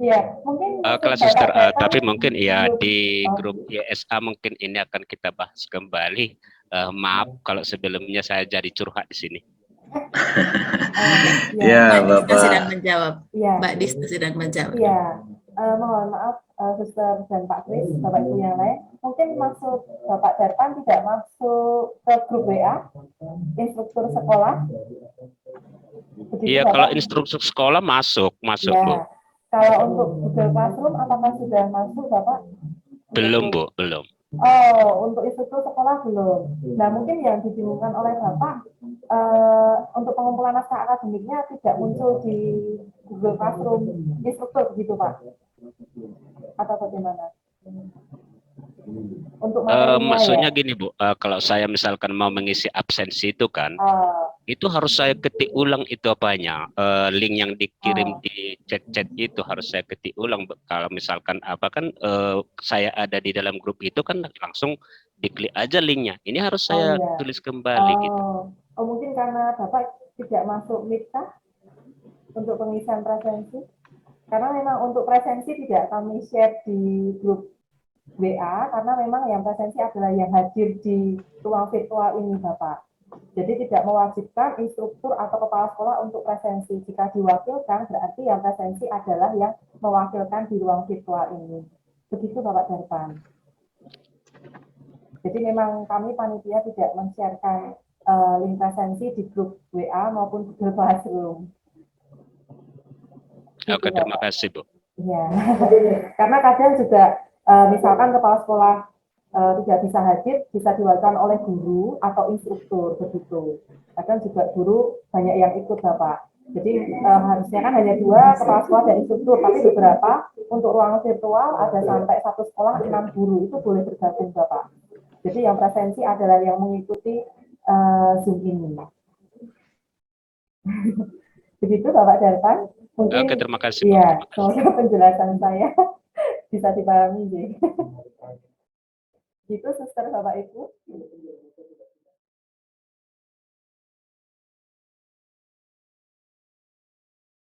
Ya, mungkin Kalau Bapak Suster, datang tapi mungkin ya di Oh. grup YSA mungkin ini akan kita bahas kembali. Maaf kalau sebelumnya saya jadi curhat di sini. Ya, Mbak Dista sedang Bapak. menjawab. Ya. Mbak Dista sedang menjawab. Iya, mohon maaf Suster dan Pak Kris, Bapak Ibu yang lain. Mungkin maksud Bapak Darpan tidak masuk ke grup WA instruktur sekolah. Begitu, Iya, Bapak? kalau instruktur sekolah masuk, Bu. Ya. Kalau untuk Google Classroom apakah sudah masuk Bapak? Belum, Bu, belum. Oh, untuk instruktur sekolah belum. Nah, mungkin yang dibingungkan oleh Bapak untuk pengumpulan naskah akademiknya tidak muncul di Google Classroom instruktur begitu Pak? Atau bagaimana? Untuk materinya Maksudnya ya? gini, Bu, kalau saya misalkan mau mengisi absensi itu kan, Oh, itu harus saya ketik ulang itu apanya, link yang dikirim di chat-chat itu harus saya ketik ulang. Kalau misalkan apa kan saya ada di dalam grup itu kan langsung diklik aja linknya. Ini harus saya iya. tulis kembali gitu. Oh, mungkin karena Bapak tidak masuk Meet kah? Untuk pengisian presensi? Karena memang untuk presensi tidak kami share di grup WA, karena memang yang presensi adalah yang hadir di ruang virtual ini Bapak. Jadi tidak mewajibkan instruktur atau kepala sekolah untuk presensi. Jika diwakilkan, berarti yang presensi adalah yang mewakilkan di ruang virtual ini. Begitu Bapak Darpan. Jadi memang kami panitia tidak men-sharekan link presensi di grup WA maupun Google Classroom. Oke, terima kasih, Bu. Iya, karena kadang juga misalkan kepala sekolah tidak bisa hadir, bisa diwakilkan oleh guru atau instruktur begitu. Kadang juga guru banyak yang ikut Bapak. Jadi harusnya kan hanya 2 kepala sekolah dan instruktur, tapi beberapa untuk ruang virtual ada sampai 1 sekolah 6 guru, itu boleh bergabung Bapak. Jadi yang presensi adalah yang mengikuti Zoom ini. Begitu Bapak Darpan. Mungkin, Oke, terima kasih, Bu. iya, Terima kasih. semoga penjelasan saya bisa dipahami. Gitu, Suster Bapak Ibu.